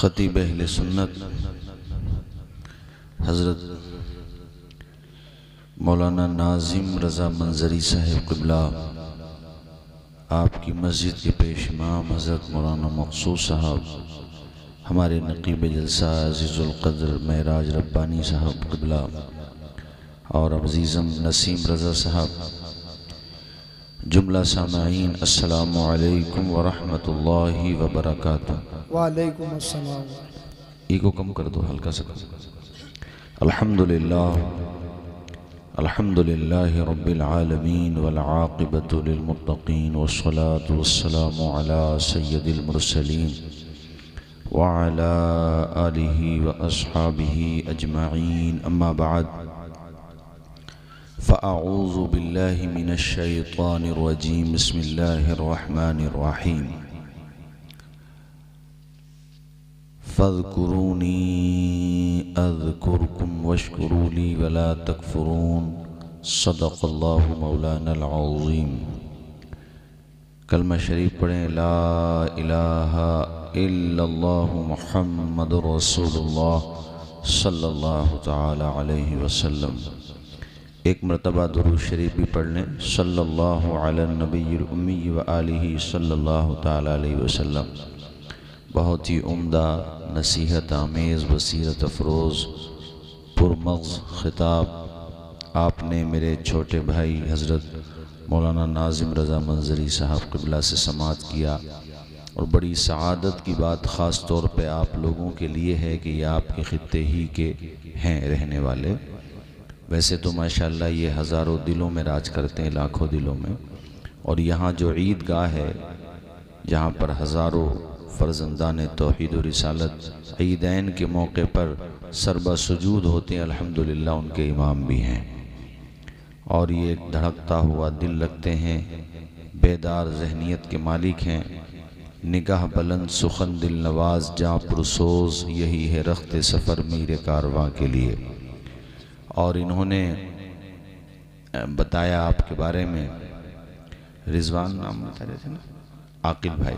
खतीब अहले सुन्नत हज़रत मौलाना नाज़िम रज़ा मंजरी साहिब क़िबला, आपकी मस्जिद के पेश इमाम हज़रत मौलाना मक़सूद साहब, हमारे नक़ीब जलसा अज़ीज़ुल क़द्र महराज रब्बानी साहब क़िबला और अज़ीज़म नसीम रज़ा साहब, जुमला सामाईन अस्सलामु अलैकुम व रहमतुल्लाहि व बरकातुहू। वालेकुम अस्सलाम। ईगो कम कर दो, हल्का सा कम। अल्हम्दुलिल्लाह अल्हम्दुलिल्लाहि रब्बिल आलमीन वल आक़िबतु लिल मुत्तक़ीन वस्सलातु वस्सलामु अला सय्यिदिल मुरसलीन व अला आलिहि व अस्हाबिहि अजमईन, अम्मा बाद, फ़अऊज़ु बिल्लाहि मिनश शैतानिर रजीम, बिस्मिल्लाहिर रहमानिर रहीम। फ़ज़्कुरूनी अज़्कुरुकुम वश्कुरूली वला तकफ़ुरून, सदक़ल्लाहु मौलानल अज़ीम। कलमा शरीफ पढ़ें, ला इलाहा इल्लल्लाहु मुहम्मदुर रसूलुल्लाह सल्लल्लाहु तआला अलैहि वसल्लम। एक मरतबा दुरूद शरीफ भी पढ़ लें, सल्लल्लाहु अला नबिय्यिल उम्मी व आलिहि सल्लल्लाहु तआला अलैहि वसल्लम। बहुत ही उम्दा, नसीहत आमेज़, बसीरत अफरोज़, पुरमग़ज़ ख़िताब आपने मेरे छोटे भाई हज़रत मौलाना नाज़िम रज़ा मंजरी साहब क़िबला से समाअत किया। और बड़ी सआदत की बात ख़ास तौर पे आप लोगों के लिए है कि ये आपके ख़ित्ते ही के हैं रहने वाले। वैसे तो माशाअल्लाह ये हज़ारों दिलों में राज करते हैं, लाखों दिलों में। और यहाँ जो ईदगाह है, जहाँ पर हज़ारों फ़र्ज़ंदान तौहीद और रिसालत ईदैन के मौके पर सरबा सुजूद होते हैं, अल्हम्दुलिल्लाह उनके इमाम भी हैं। और ये एक धड़कता हुआ दिल रखते हैं, बेदार जहनीत के मालिक हैं। निगाह बुलंद सुखन दिल नवाज जा पुरसोज़, यही है रख्ते सफ़र मीरे कारवां के लिए। और इन्होंने बताया आपके बारे में, रिजवान नाम बता रहे थे ना, आकिल भाई,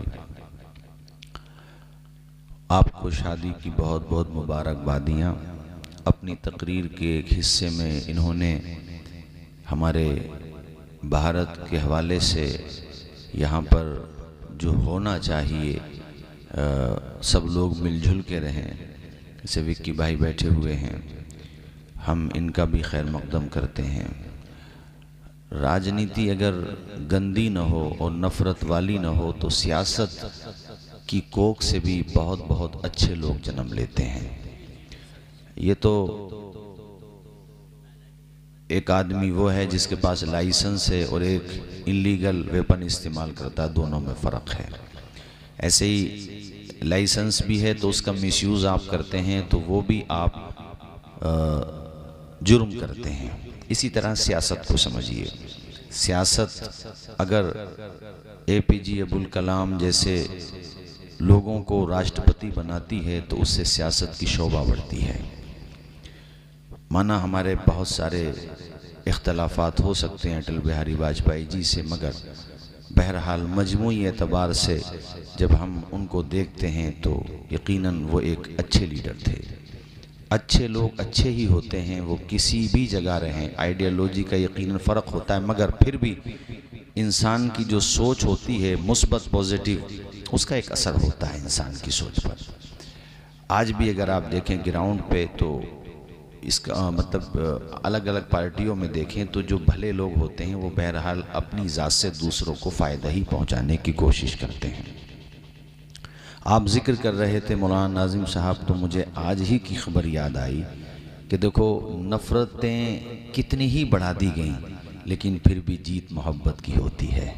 आपको शादी की बहुत बहुत मुबारकबादियाँ। अपनी तकरीर के एक हिस्से में इन्होंने हमारे भारत के हवाले से यहाँ पर जो होना चाहिए, सब लोग मिलजुल के रहें। जैसे विक्की भाई बैठे हुए हैं, हम इनका भी खैर मकदम करते हैं। राजनीति अगर गंदी न हो और नफ़रत वाली न हो तो सियासत की कोख से भी बहुत बहुत अच्छे लोग जन्म लेते हैं। ये तो एक आदमी वो है जिसके पास लाइसेंस है और एक इलीगल वेपन इस्तेमाल करता है, दोनों में फ़र्क है। ऐसे ही लाइसेंस भी है तो उसका मिसयूज़ आप करते हैं तो वो भी आप जुर्म करते हैं। इसी तरह सियासत को समझिए। सियासत अगर APJ अब्दुल कलाम जैसे लोगों को राष्ट्रपति बनाती है तो उससे सियासत की शोभा बढ़ती है। माना हमारे बहुत सारे इख्तलाफात हो सकते हैं अटल बिहारी वाजपेयी जी से, मगर बहरहाल मजमूई एतबार से जब हम उनको देखते हैं तो यकीनन वो एक अच्छे लीडर थे। अच्छे लोग अच्छे ही होते हैं, वो किसी भी जगह रहें। आइडियोलॉजी का यकीनन फ़र्क होता है, मगर फिर भी इंसान की जो सोच होती है मुस्बत पॉजिटिव, उसका एक असर होता है इंसान की सोच पर। आज भी अगर आप देखें ग्राउंड पे तो इसका मतलब अलग अलग पार्टियों में देखें तो जो भले लोग होते हैं वो बहरहाल अपनी ज़ात से दूसरों को फ़ायदा ही पहुंचाने की कोशिश करते हैं। आप जिक्र कर रहे थे मौलाना नाज़िम साहब, तो मुझे आज ही की खबर याद आई कि देखो नफ़रतें कितनी ही बढ़ा दी गई लेकिन फिर भी जीत मोहब्बत की होती है।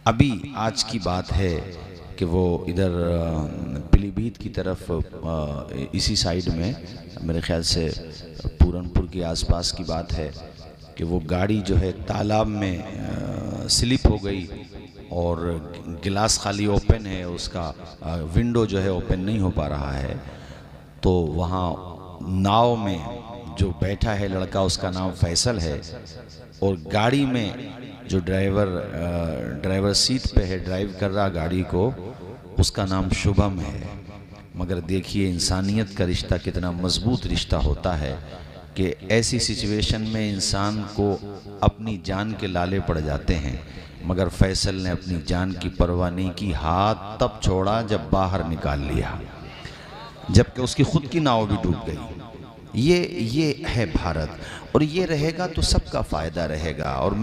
अभी आज की बात है कि वो इधर पीलीभीत की तरफ इसी साइड में, मेरे ख्याल से पूरनपुर के आसपास की बात है, कि वो गाड़ी जो है तालाब में स्लिप हो गई और गिलास खाली ओपन है, उसका विंडो जो है ओपन नहीं हो पा रहा है। तो वहाँ नाव में जो बैठा है लड़का, उसका नाम फैसल है, और गाड़ी में जो ड्राइवर सीट पे है, ड्राइव कर रहा गाड़ी को, उसका नाम शुभम है। मगर देखिए इंसानियत का रिश्ता कितना मजबूत रिश्ता होता है कि ऐसी सिचुएशन में इंसान को अपनी जान के लाले पड़ जाते हैं, मगर फैसल ने अपनी जान की परवाह नहीं की, हाथ तब छोड़ा जब बाहर निकाल लिया, जबकि उसकी खुद की नाव भी डूब गई। ये है भारत, और ये रहेगा तो सबका फ़ायदा रहेगा। और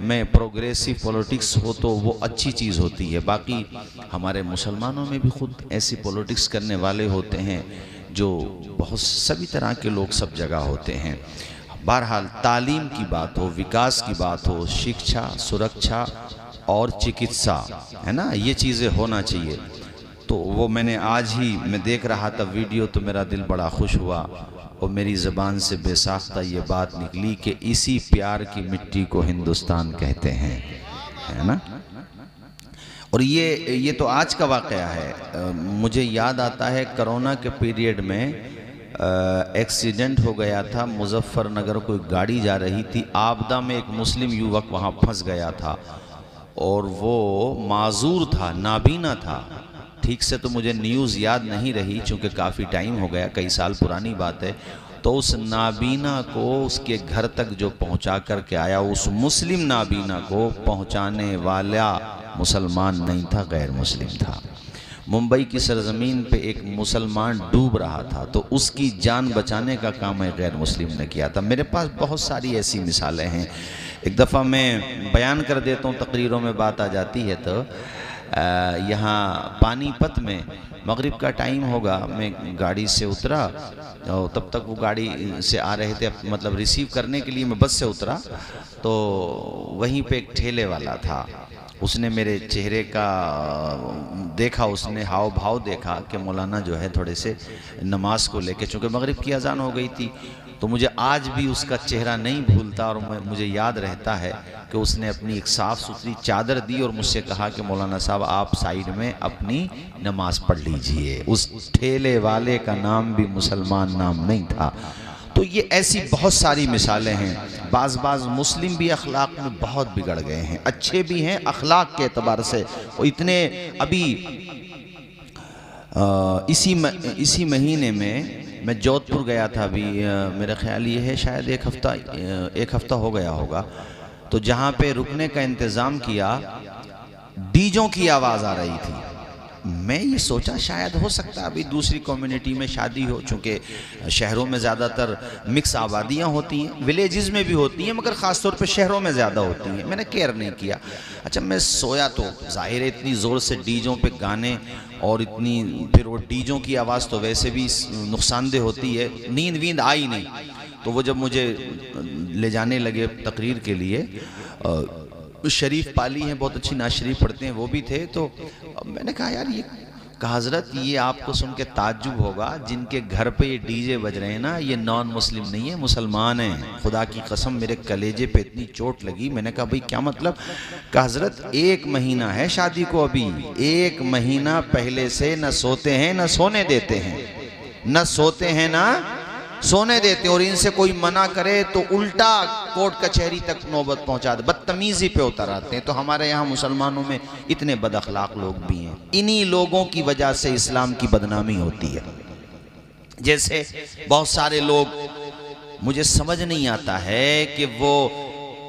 मैं प्रोग्रेसिव पॉलिटिक्स हो तो वो अच्छी चीज़ होती है। बाकी हमारे मुसलमानों में भी खुद ऐसी पॉलिटिक्स करने वाले होते हैं जो बहुत सभी तरह के लोग सब जगह होते हैं। बहरहाल तालीम की बात हो, विकास की बात हो, शिक्षा, सुरक्षा और चिकित्सा, है ना, ये चीज़ें होना चाहिए। तो वो मैंने आज ही मैं देख रहा था वीडियो, तो मेरा दिल बड़ा खुश हुआ और मेरी ज़बान से बेसाख्ता ये बात निकली कि इसी प्यार की मिट्टी को हिंदुस्तान कहते हैं, है ना। और ये तो आज का वाक़या है। मुझे याद आता है कोरोना के पीरियड में एक्सीडेंट हो गया था मुजफ्फरनगर, कोई गाड़ी जा रही थी, आपदा में एक मुस्लिम युवक वहाँ फंस गया था और वो माजूर था, नाबीना था। ठीक से तो मुझे न्यूज़ याद नहीं रही चूँकि काफ़ी टाइम हो गया, कई साल पुरानी बात है। तो उस नाबीना को उसके घर तक जो पहुँचा कर के आया, उस मुस्लिम नाबीना को पहुँचाने वाला मुसलमान नहीं था, गैर मुस्लिम था। मुंबई की सरजमीन पे एक मुसलमान डूब रहा था, तो उसकी जान बचाने का काम एक गैर मुस्लिम ने किया था। मेरे पास बहुत सारी ऐसी मिसालें हैं। एक दफ़ा मैं बयान कर देता हूँ, तकरीरों में बात आ जाती है। तो यहाँ पानीपत में मगरिब का टाइम होगा, मैं गाड़ी से उतरा और तब तक वो गाड़ी से आ रहे थे, मतलब रिसीव करने के लिए मैं बस से उतरा, तो वहीं पे एक ठेले वाला था। उसने मेरे चेहरे का देखा, उसने हाव भाव देखा कि मौलाना जो है थोड़े से नमाज को लेके, चूँकि मगरिब की अजान हो गई थी, तो मुझे आज भी उसका चेहरा नहीं भूलता। और मुझे याद रहता है कि उसने अपनी एक साफ़ सुथरी चादर दी और मुझसे कहा कि मौलाना साहब आप साइड में अपनी नमाज पढ़ लीजिए। उस ठेले वाले का नाम भी मुसलमान नाम नहीं था। तो ये ऐसी बहुत सारी मिसालें हैं। बाज़ मुस्लिम भी अखलाक में बहुत बिगड़ गए हैं, अच्छे भी हैं अखलाक के एतबार से। वो इतने अभी इसी महीने में मैं जोधपुर गया था, अभी मेरा ख्याल ये है शायद एक हफ़्ता हो गया होगा। तो जहाँ पे रुकने का इंतज़ाम किया, डीजों की आवाज़ आ रही थी। मैं ये सोचा शायद हो सकता है अभी दूसरी कम्युनिटी में शादी हो, चूँकि शहरों में ज़्यादातर मिक्स आबादियाँ होती हैं, विलेजेस में भी होती हैं, मगर ख़ास तौर पे शहरों में ज़्यादा होती हैं। मैंने केयर नहीं किया। अच्छा, मैं सोया तो ज़ाहिर है इतनी ज़ोर से डीजों पे गाने और इतनी, फिर वो डीजों की आवाज़ तो वैसे भी नुकसानदेह होती है, नींद वींद आई नहीं। तो वो जब मुझे ले जाने लगे तकरीर के लिए, शरीफ पाली हैं, बहुत अच्छी नाज शरीफ पढ़ते हैं, वो भी थे। तो मैंने कहा यार ये कहा हज़रत, ये आपको सुन के ताज्जुब होगा, जिनके घर पे ये डीजे बज रहे हैं ना, ये नॉन मुस्लिम नहीं है, मुसलमान हैं। खुदा की कसम मेरे कलेजे पे इतनी चोट लगी। मैंने कहा भाई क्या मतलब? कहा हज़रत 1 महीना है शादी को, अभी 1 महीना पहले से न सोते हैं न सोने देते हैं, न सोते हैं ना सोने देते, और इनसे कोई मना करे तो उल्टा कोर्ट कचहरी तक नौबत पहुंचा दे, बदतमीजी पे उतर आते हैं। तो हमारे यहाँ मुसलमानों में इतने बद अखलाक लोग भी हैं। इन्हीं लोगों की वजह से इस्लाम की बदनामी होती है। जैसे बहुत सारे लोग, मुझे समझ नहीं आता है कि वो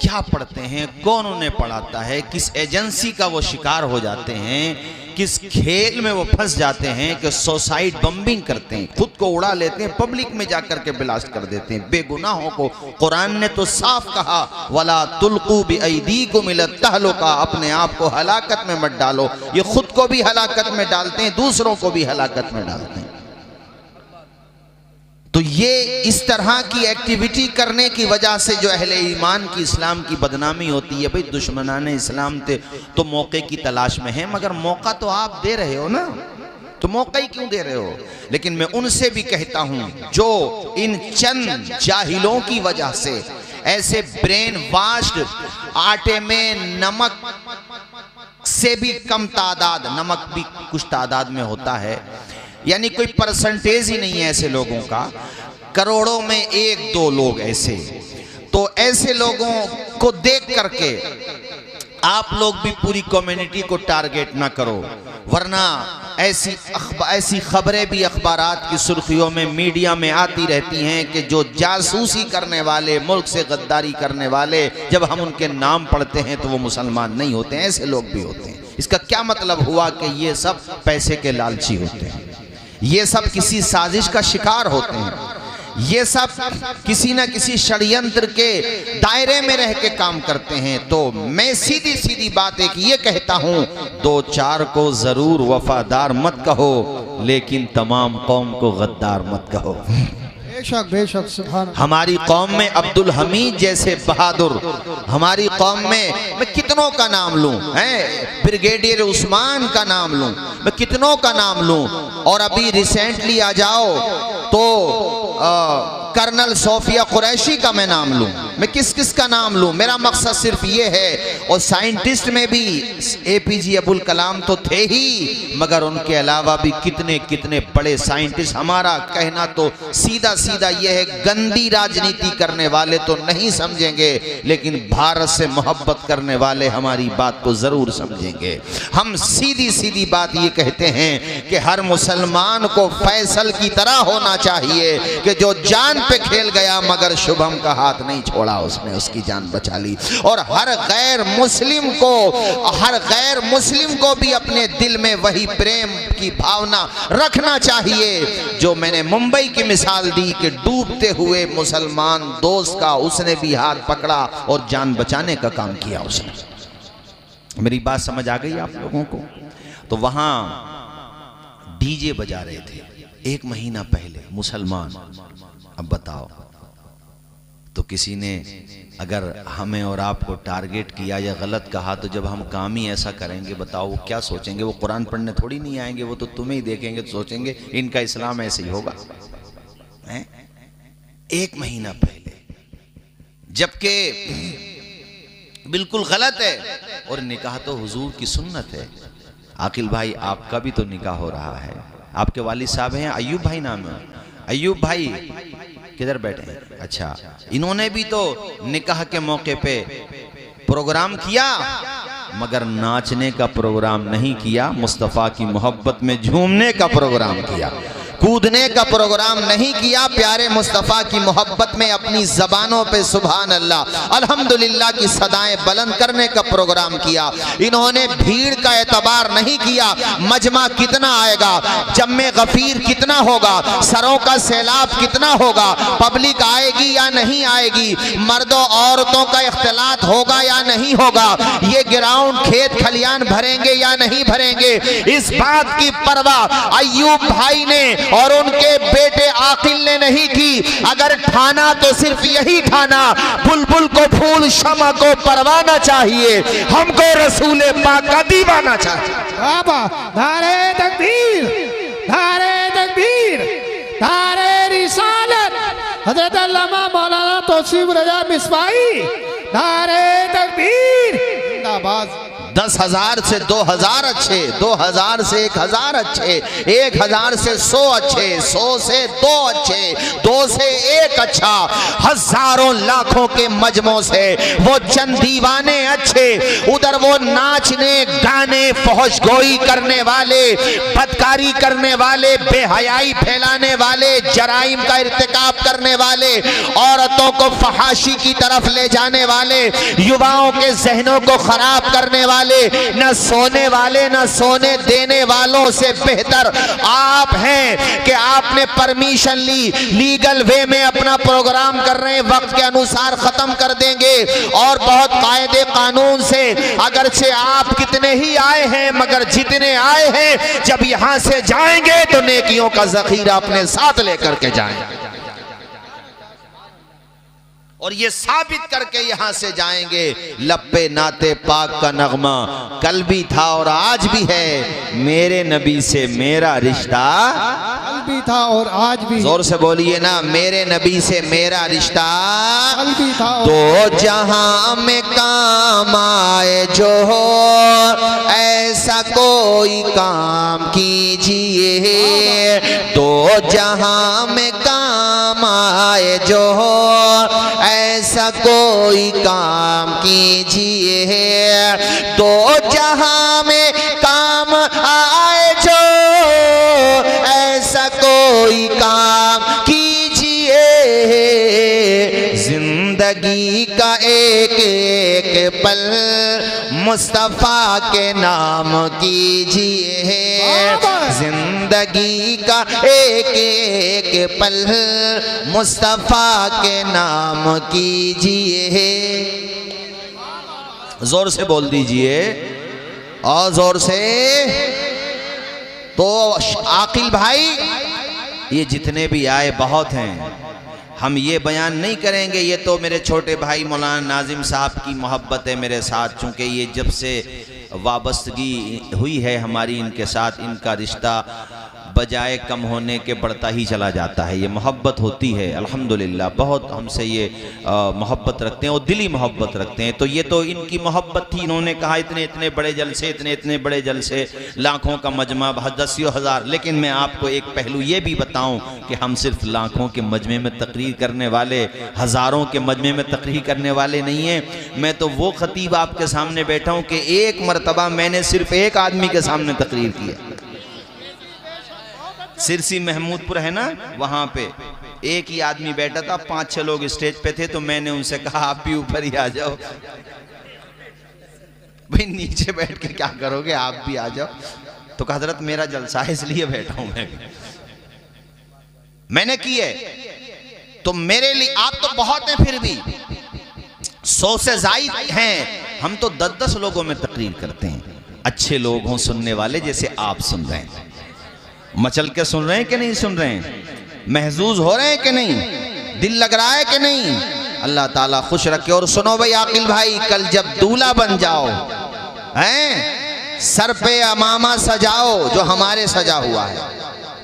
क्या पढ़ते हैं, कौन उन्हें पढ़ाता है, किस एजेंसी का वो शिकार हो जाते हैं, किस खेल में वो फंस जाते हैं कि सुसाइड बम्बिंग करते हैं, खुद को उड़ा लेते हैं, पब्लिक में जाकर के ब्लास्ट कर देते हैं बेगुनाहों को। कुरान ने तो साफ कहा, वला तुल्कू बिअयदीकुम इला तहलुका, अपने आप को हलाकत में मत डालो। ये खुद को भी हलाकत में डालते हैं, दूसरों को भी हलाकत में डालते हैं। तो ये इस तरह की एक्टिविटी करने की वजह से जो अहले ईमान की, इस्लाम की बदनामी होती है। भाई दुश्मनाने इस्लाम थे तो मौके की तलाश में है, मगर मौका तो आप दे रहे हो ना, तो मौका ही क्यों दे रहे हो? लेकिन मैं उनसे भी कहता हूं जो इन चंद जाहिलों की वजह से ऐसे ब्रेन वाश्ड, आटे में नमक से भी कम तादाद, नमक भी कुछ तादाद में होता है, यानी कोई परसेंटेज ही नहीं है ऐसे लोगों का, करोड़ों में 1-2 लोग ऐसे। तो ऐसे लोगों को देख करके आप लोग भी पूरी कम्युनिटी को टारगेट ना करो, वरना ऐसी खबरें भी अखबारात की सुर्खियों में, मीडिया में आती रहती हैं कि जो जासूसी करने वाले, मुल्क से गद्दारी करने वाले, जब हम उनके नाम पढ़ते हैं तो वो मुसलमान नहीं होते, ऐसे लोग भी होते हैं। इसका क्या मतलब हुआ कि ये सब पैसे के लालची होते हैं, ये सब किसी साजिश का शिकार होते हैं, ये सब किसी न किसी षड्यंत्र के दायरे में रह के काम करते हैं। तो मैं सीधी सीधी बात एक ये कहता हूं, दो चार को जरूर वफादार मत कहो, लेकिन तमाम कौम को गद्दार मत कहो। बेशक बेशक सुभान। हमारी कौम में अब्दुल हमीद जैसे बहादुर, हमारी कौम में मैं कितनों का नाम लूं, हैं ब्रिगेडियर उस्मान का नाम लूं, मैं कितनों का नाम लूं। और अभी रिसेंटली आ जाओ तो कर्नल सोफिया कुरैशी का मैं नाम लूं, मैं किस किस का नाम लूं। मेरा मकसद सिर्फ ये है। और साइंटिस्ट में भी APJ अब्दुल कलाम तो थे ही, मगर उनके अलावा भी कितने कितने बड़े साइंटिस्ट। हमारा कहना तो सीधा सीधा ये है, गंदी राजनीति करने वाले तो नहीं समझेंगे, लेकिन भारत से मोहब्बत करने वाले हमारी बात को जरूर समझेंगे। हम सीधी सीधी बात ये कहते हैं कि हर मुसलमान को फैसल की तरह होना चाहिए कि जो जान पे खेल गया मगर शुभम का हाथ नहीं छोड़ा, उसने उसकी जान बचा ली। और हर गैर मुस्लिम को भी अपने दिल में वही प्रेम की भावना रखना चाहिए जो मैंने मुंबई की मिसाल दी कि डूबते हुए मुसलमान दोस्त का उसने भी हाथ पकड़ा और जान बचाने का काम किया उसने। मेरी बात समझ आ गई आप लोगों को? तो वहां डीजे बजा रहे थे 1 महीना पहले मुसलमान। अब बताओ, तो किसी ने अगर हमें और आपको टारगेट किया या गलत कहा, तो जब हम काम ही ऐसा करेंगे, बताओ वो क्या सोचेंगे? वो कुरान पढ़ने थोड़ी नहीं आएंगे, वो तो तुम्हें ही देखेंगे तो सोचेंगे इनका इस्लाम ऐसे ही होगा। 1 महीना पहले, जबकि बिल्कुल गलत है। और निकाह तो हुजूर की सुन्नत है। आकिल भाई, आपका भी तो निकाह हो रहा है, आपके वालिद साहब हैं, अयूब भाई नाम है, अयूब भाई किधर बैठे हैं? अच्छा, इन्होंने भी तो निकाह के मौके पे प्रोग्राम किया, मगर नाचने का प्रोग्राम नहीं किया, मुस्तफ़ा की मोहब्बत में झूमने का प्रोग्राम किया, कूदने का प्रोग्राम नहीं किया। प्यारे मुस्तफ़ा की मोहब्बत में अपनी ज़बानों पे सुभान अल्लाह अल्हम्दुलिल्लाह की सदाएं बुलंद करने का प्रोग्राम किया। इन्होंने भीड़ का एतबार नहीं किया, मजमा कितना आएगा, जम्मे गफीर कितना होगा, सरों का सैलाब कितना होगा, पब्लिक आएगी या नहीं आएगी, मर्दों औरतों का इख्तिलात होगा या नहीं होगा, ये ग्राउंड खेत खलियान भरेंगे या नहीं भरेंगे, इस बात की परवाह अयूब भाई ने और उनके बेटे आकिल ने नहीं की। अगर ठाना तो सिर्फ यही ठाना, बुलबुल को फूल शमा को परवाना चाहिए, हमको रसूल पाक का दीवाना चाहिए। नारे तकबीर, नारे तकबीर, नारे रिसालत, हजरत अल्लामा मौलाना तौसीफ रजा मिसबाही, नारे तकबीर, जिंदाबाद। 10,000 से 2,000 अच्छे, 2,000 से 1,000 अच्छे, 1,000 से 100 अच्छे, 100 से 2 अच्छे, 2 से 1 अच्छा, हजारों लाखों के मजमों से वो चंद दीवाने अच्छे, उधर वो नाचने गाने फहशगोई करने वाले, बदकारी करने वाले, बेहयाई फैलाने वाले, जराइम का इर्तिकाब करने वाले, औरतों को फहाशी की तरफ ले जाने वाले, युवाओं के जहनों को खराब करने वाले, न सोने वाले न सोने देने वालों से बेहतर आप हैं कि आपने परमिशन ली, लीगल वे में अपना प्रोग्राम कर रहे हैं, वक्त के अनुसार खत्म कर देंगे और बहुत कायदे कानून से। अगर से आप कितने ही आए हैं, मगर जितने आए हैं जब यहां से जाएंगे तो नेकियों का जखीरा अपने साथ लेकर के जाएंगे और ये साबित करके यहां से जाएंगे। लब्बे नाते पाक का नगमा कल भी था और आज भी है, मेरे नबी से मेरा रिश्ता कल भी था और आज भी। जोर से बोलिए ना, मेरे नबी से मेरा रिश्ता कल भी था। दो जहां में काम आए जो हो ऐसा कोई काम कीजिए, दो जहां में काम आए जो हो ऐसा कोई काम कीजिए, दो जहां में काम आए जो जिंदगी का एक एक पल मुस्तफ़ा के नाम कीजिए, जिंदगी का एक एक पल मुस्तफ़ा के नाम कीजिए। जोर से बोल दीजिए और जोर से। तो आकिल भाई ये जितने भी आए बहुत हैं, हम ये बयान नहीं करेंगे। ये तो मेरे छोटे भाई मौलाना नाजिम साहब की मोहब्बत है मेरे साथ, चूँकि ये जब से वाबस्तगी हुई है हमारी इनके साथ, इनका रिश्ता बजाय कम होने के बढ़ता ही चला जाता है। ये मोहब्बत होती है अल्हम्दुलिल्लाह, बहुत हमसे ये मोहब्बत रखते हैं और दिली मोहब्बत रखते हैं। तो ये तो इनकी मोहब्बत थी। इन्होंने कहा इतने इतने बड़े जलसे, इतने इतने बड़े जलसे, लाखों का मजमा, दसियों हज़ार। लेकिन मैं आपको एक पहलू ये भी बताऊं कि हम सिर्फ लाखों के मजमे में तकरीर करने वाले, हज़ारों के मजमे में तकरीर करने वाले नहीं हैं। मैं तो वो खतीब आपके सामने बैठा हूँ कि एक मरतबा मैंने सिर्फ एक आदमी के सामने तकरीर किया। सिरसी महमूदपुर है ना, वहां पे एक ही आदमी बैठा था, 5-6 लोग स्टेज पे थे। तो मैंने उनसे कहा आप भी ऊपर ही आ जाओ। भाई नीचे बैठ के क्या करोगे, आप भी आ जाओ। तो कहा हज़रत मेरा जलसा है इसलिए बैठा हूं मैंने किए। तो मेरे लिए आप तो बहुत हैं, फिर भी 100 से ज़ायद हैं। हम तो 10-10 लोगों में तकरीर करते हैं। अच्छे लोग हों सुनने वाले, जैसे आप सुन रहे हैं, मचल के सुन रहे हैं कि नहीं सुन रहे हैं, महजूज हो रहे हैं कि नहीं, दिल लग रहा है कि नहीं। अल्लाह ताला खुश रखे। और सुनो भाई आकिल भाई, कल जब दूल्हा बन जाओ हैं, सर पे अमामा सजाओ जो हमारे सजा हुआ है,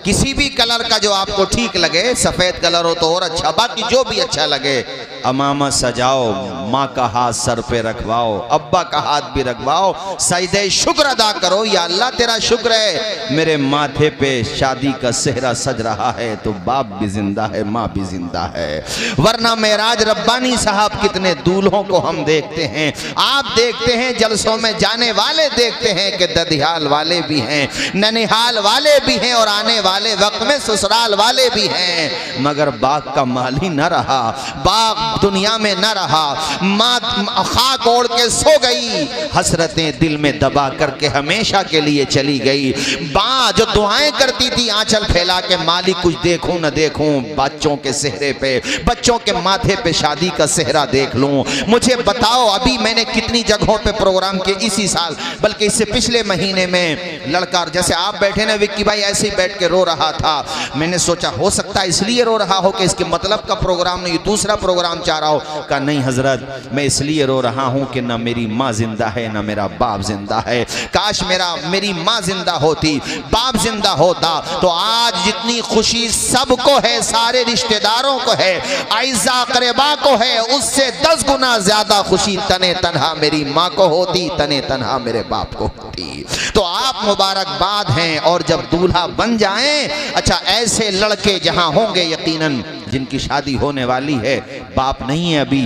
किसी भी कलर का जो आपको ठीक लगे, सफेद कलर हो तो और अच्छा, बाकी जो भी अच्छा लगे अमामा सजाओ, माँ का हाथ सर पे रखवाओ, अब्बा का हाथ भी रखवाओ, सजदे शुक्र अदा करो, या अल्लाह तेरा शुक्र है मेरे माथे पे शादी का सेहरा सज रहा है, तो बाप भी जिंदा है, माँ भी जिंदा है। वरना मेराज रब्बानी साहब कितने दूल्हों को हम देखते हैं, आप देखते हैं, जलसों में जाने वाले देखते हैं कि ददियाल वाले भी हैं, ननिहाल वाले भी हैं, और आने वाले वक्त में ससुराल वाले भी हैं। मगर बाग का माली न रहा, बाग दुनिया में न रहा, माँ खाक ओढ़ के सो गई, हसरतें दिल में दबा करके हमेशा के लिए चली गई। माँ जो दुआएं करती थी आंचल फैला के, मालिक कुछ देखूं न देखूं, बच्चों के सेहरे पे, बच्चों के माथे पे शादी का सेहरा देख लूं। मुझे बताओ अभी मैंने कितनी जगहों पे प्रोग्राम किए इसी साल, बल्कि इससे पिछले महीने में, लड़का जैसे आप बैठे ना विक्की भाई, ऐसे ही बैठ के रो रहा था। मैंने सोचा हो सकता है इसलिए रो रहा हो कि इसके मतलब का प्रोग्राम नहीं, दूसरा प्रोग्राम चाह रहा हो। कहा नहीं हजरत, मैं इसलिए रो रहा हूं कि ना मेरी माँ जिंदा है ना मेरा बाप जिंदा है। काश मेरी माँ जिंदा होती, बाप जिंदा होता, तो आज जितनी खुशी सबको है, सारे रिश्तेदारों को है, आइज़ा क़रीबा को है, उससे 10 गुना ज्यादा खुशी तने तन्हा मेरी माँ को होती, तने तन्हा मेरे बाप को होती। तो आप मुबारकबाद हैं। और जब दूल्हा बन जाएं, अच्छा ऐसे लड़के जहां होंगे यकीनन जिनकी शादी होने वाली है, बाप नहीं है अभी,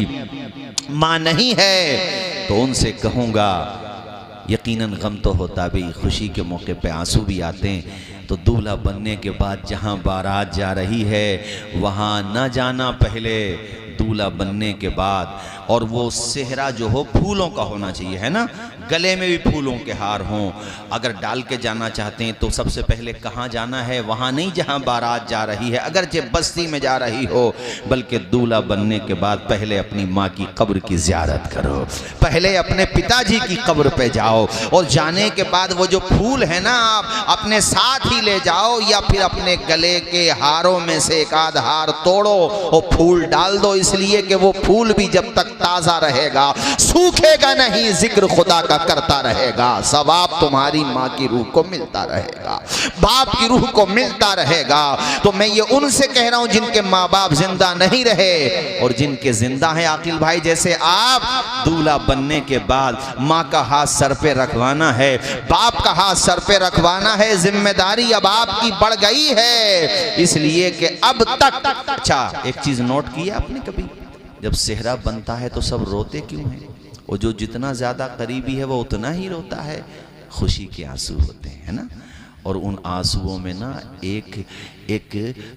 माँ नहीं है, तो उनसे कहूँगा यकीनन गम तो होता भी, खुशी के मौके पे आंसू भी आते हैं। तो दूल्हा बनने के बाद जहाँ बारात जा रही है वहाँ न जाना पहले, दूल्हा बनने के बाद। और वो सेहरा जो हो फूलों का होना चाहिए, है ना, गले में भी फूलों के हार हों। अगर डाल के जाना चाहते हैं तो सबसे पहले कहाँ जाना है, वहाँ नहीं जहाँ बारात जा रही है, अगर जे बस्ती में जा रही हो, बल्कि दूल्हा बनने के बाद पहले अपनी माँ की कब्र की ज़ियारत करो, पहले अपने पिताजी की कब्र पे जाओ, और जाने के बाद वो जो फूल है ना, आप अपने साथ ही ले जाओ, या फिर अपने गले के हारों में से एक आध हार तोड़ो और फूल डाल दो, इसलिए कि वो फूल भी जब तक ताज़ा रहेगा सूखेगा नहीं, जिक्र खुदा का करता रहेगा, सवाब तुम्हारी माँ की रूह को मिलता रहेगा, बाप की रूह को मिलता रहेगा। तो मैं ये उनसे कह रहा हूँ जिनके माँ बाप जिंदा नहीं रहे, और जिनके जिंदा हैं आकिल भाई जैसे आप, दूल्हा बनने के बाद माँ का हाथ सर पे रखवाना है, बाप का हाथ सर पे रखवाना है, जिम्मेदारी अब आपकी बढ़ गई है, इसलिए कि अब तक। अच्छा एक चीज नोट की है आपने कभी, जब सेहरा बनता है तो सब रोते क्यों हैं? और जो जितना ज़्यादा करीबी है वो उतना ही रोता है, खुशी के आंसू होते हैं, है ना। और उन आंसुओं में ना एक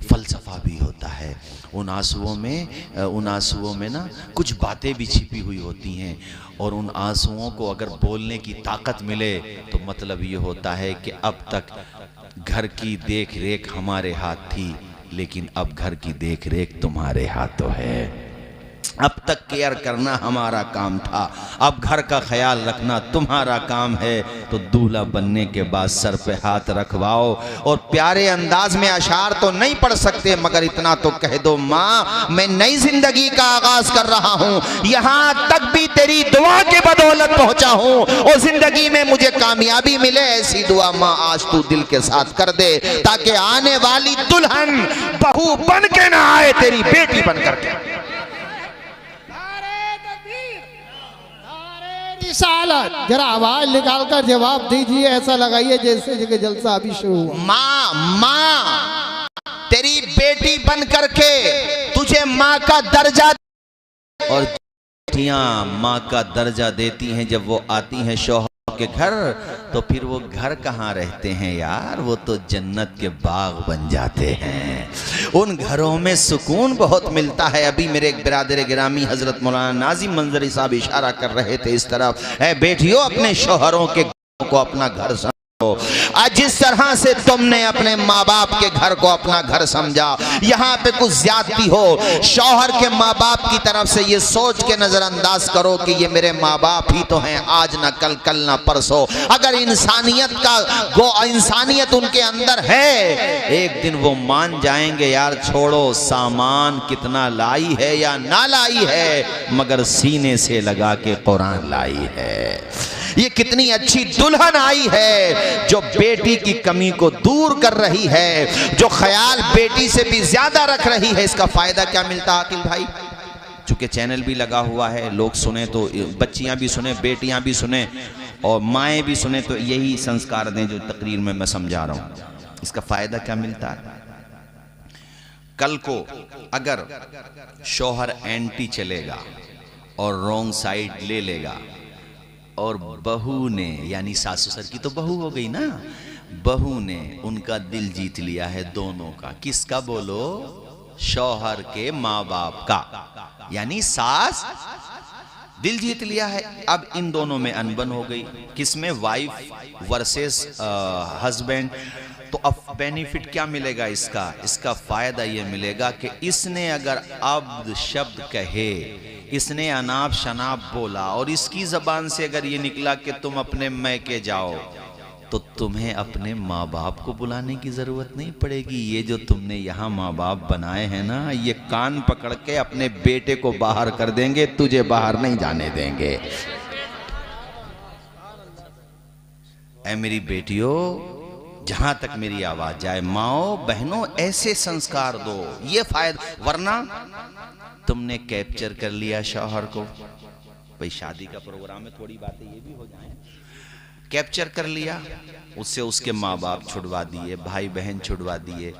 फ़लसफ़ा भी होता है। उन आंसुओं में ना कुछ बातें भी छिपी हुई होती हैं, और उन आंसुओं को अगर बोलने की ताकत मिले तो मतलब ये होता है कि अब तक घर की देख रेख हमारे हाथ थी, लेकिन अब घर की देख रेख तुम्हारे हाथों है। अब तक केयर करना हमारा काम था, अब घर का ख्याल रखना तुम्हारा काम है। तो दूल्हा बनने के बाद सर पे हाथ रखवाओ, और प्यारे अंदाज में अशार तो नहीं पढ़ सकते, मगर इतना तो कह दो, माँ मैं नई जिंदगी का आगाज कर रहा हूँ, यहाँ तक भी तेरी दुआ के बदौलत पहुंचा हूँ, और जिंदगी में मुझे कामयाबी मिले ऐसी दुआ माँ आज तू दिल के साथ कर दे, ताकि आने वाली दुल्हन बहू बन के ना आए, तेरी बेटी बन करके। रिसालत, जरा आवाज निकालकर जवाब दीजिए, ऐसा लगाइए जैसे कि जलसा अभी शुरू हुआ। माँ तेरी बेटी बन करके तुझे माँ का दर्जा, और माँ का दर्जा देती हैं जब वो आती हैं शौहर के घर, तो फिर वो घर कहाँ रहते हैं यार, वो तो जन्नत के बाग बन जाते हैं। उन घरों में सुकून बहुत मिलता है। अभी मेरे एक बिरादर गिरामी हजरत मौलाना नाजिम मंजरी साहब इशारा कर रहे थे इस तरफ, ऐ बेटियों अपने शौहरों के को अपना घर समझो। आज जिस तरह से तुमने अपने माँ बाप के घर को अपना घर समझा, यहाँ पे कुछ ज्यादती हो शौहर के माँ बाप की तरफ से, ये सोच के नजरअंदाज करो कि ये मेरे माँ बाप ही तो हैं, आज ना कल, कल ना परसों। अगर इंसानियत उनके अंदर है, एक दिन वो मान जाएंगे यार, छोड़ो सामान कितना लाई है या ना लाई है, मगर सीने से लगा के कुरान लाई है। ये कितनी अच्छी दुल्हन आई है जो बेटी की कमी को दूर कर रही है, जो ख्याल बेटी से भी ज्यादा रख रही है। इसका फायदा क्या मिलता है आकिल भाई? चूंकि चैनल भी लगा हुआ है, लोग सुने तो बच्चियां भी सुने, बेटियां भी सुने और माएँ भी सुने, तो यही संस्कार दें जो तकरीर में मैं समझा रहा हूं। इसका फायदा क्या मिलता है? कल को अगर शौहर एंटी चलेगा और रॉन्ग साइड ले लेगा, और बहू ने, यानी सास ससुर की तो बहू हो गई ना, बहू ने उनका दिल जीत लिया है दोनों का। किसका बोलो? शौहर के माँ बाप का, यानी सास दिल जीत लिया है। अब इन दोनों में अनबन हो गई, किसमें? Wife versus husband. तो अब बेनिफिट क्या मिलेगा इसका? इसका फायदा ये मिलेगा कि इसने अगर अब शब्द कहे, इसने अनाप शनाप बोला, और इसकी जबान से अगर ये निकला कि तुम अपने मैके जाओ, तो तुम्हें अपने माँ बाप को बुलाने की जरूरत नहीं पड़ेगी। ये जो तुमने यहाँ माँ बाप बनाए हैं ना, ये कान पकड़ के अपने बेटे को बाहर कर देंगे, तुझे बाहर नहीं जाने देंगे। ऐ मेरी बेटियों, जहां तक मेरी आवाज जाए, माओ बहनों ऐसे संस्कार दो, ये फायदा। वरना तुमने कैप्चर कर लिया शौहर को, भाई शादी का प्रोग्राम है, थोड़ी बातें ये भी हो जाएं, कैप्चर कर लिया, उससे उसके माँ बाप छुड़वा दिए, भाई बहन छुड़वा दिए।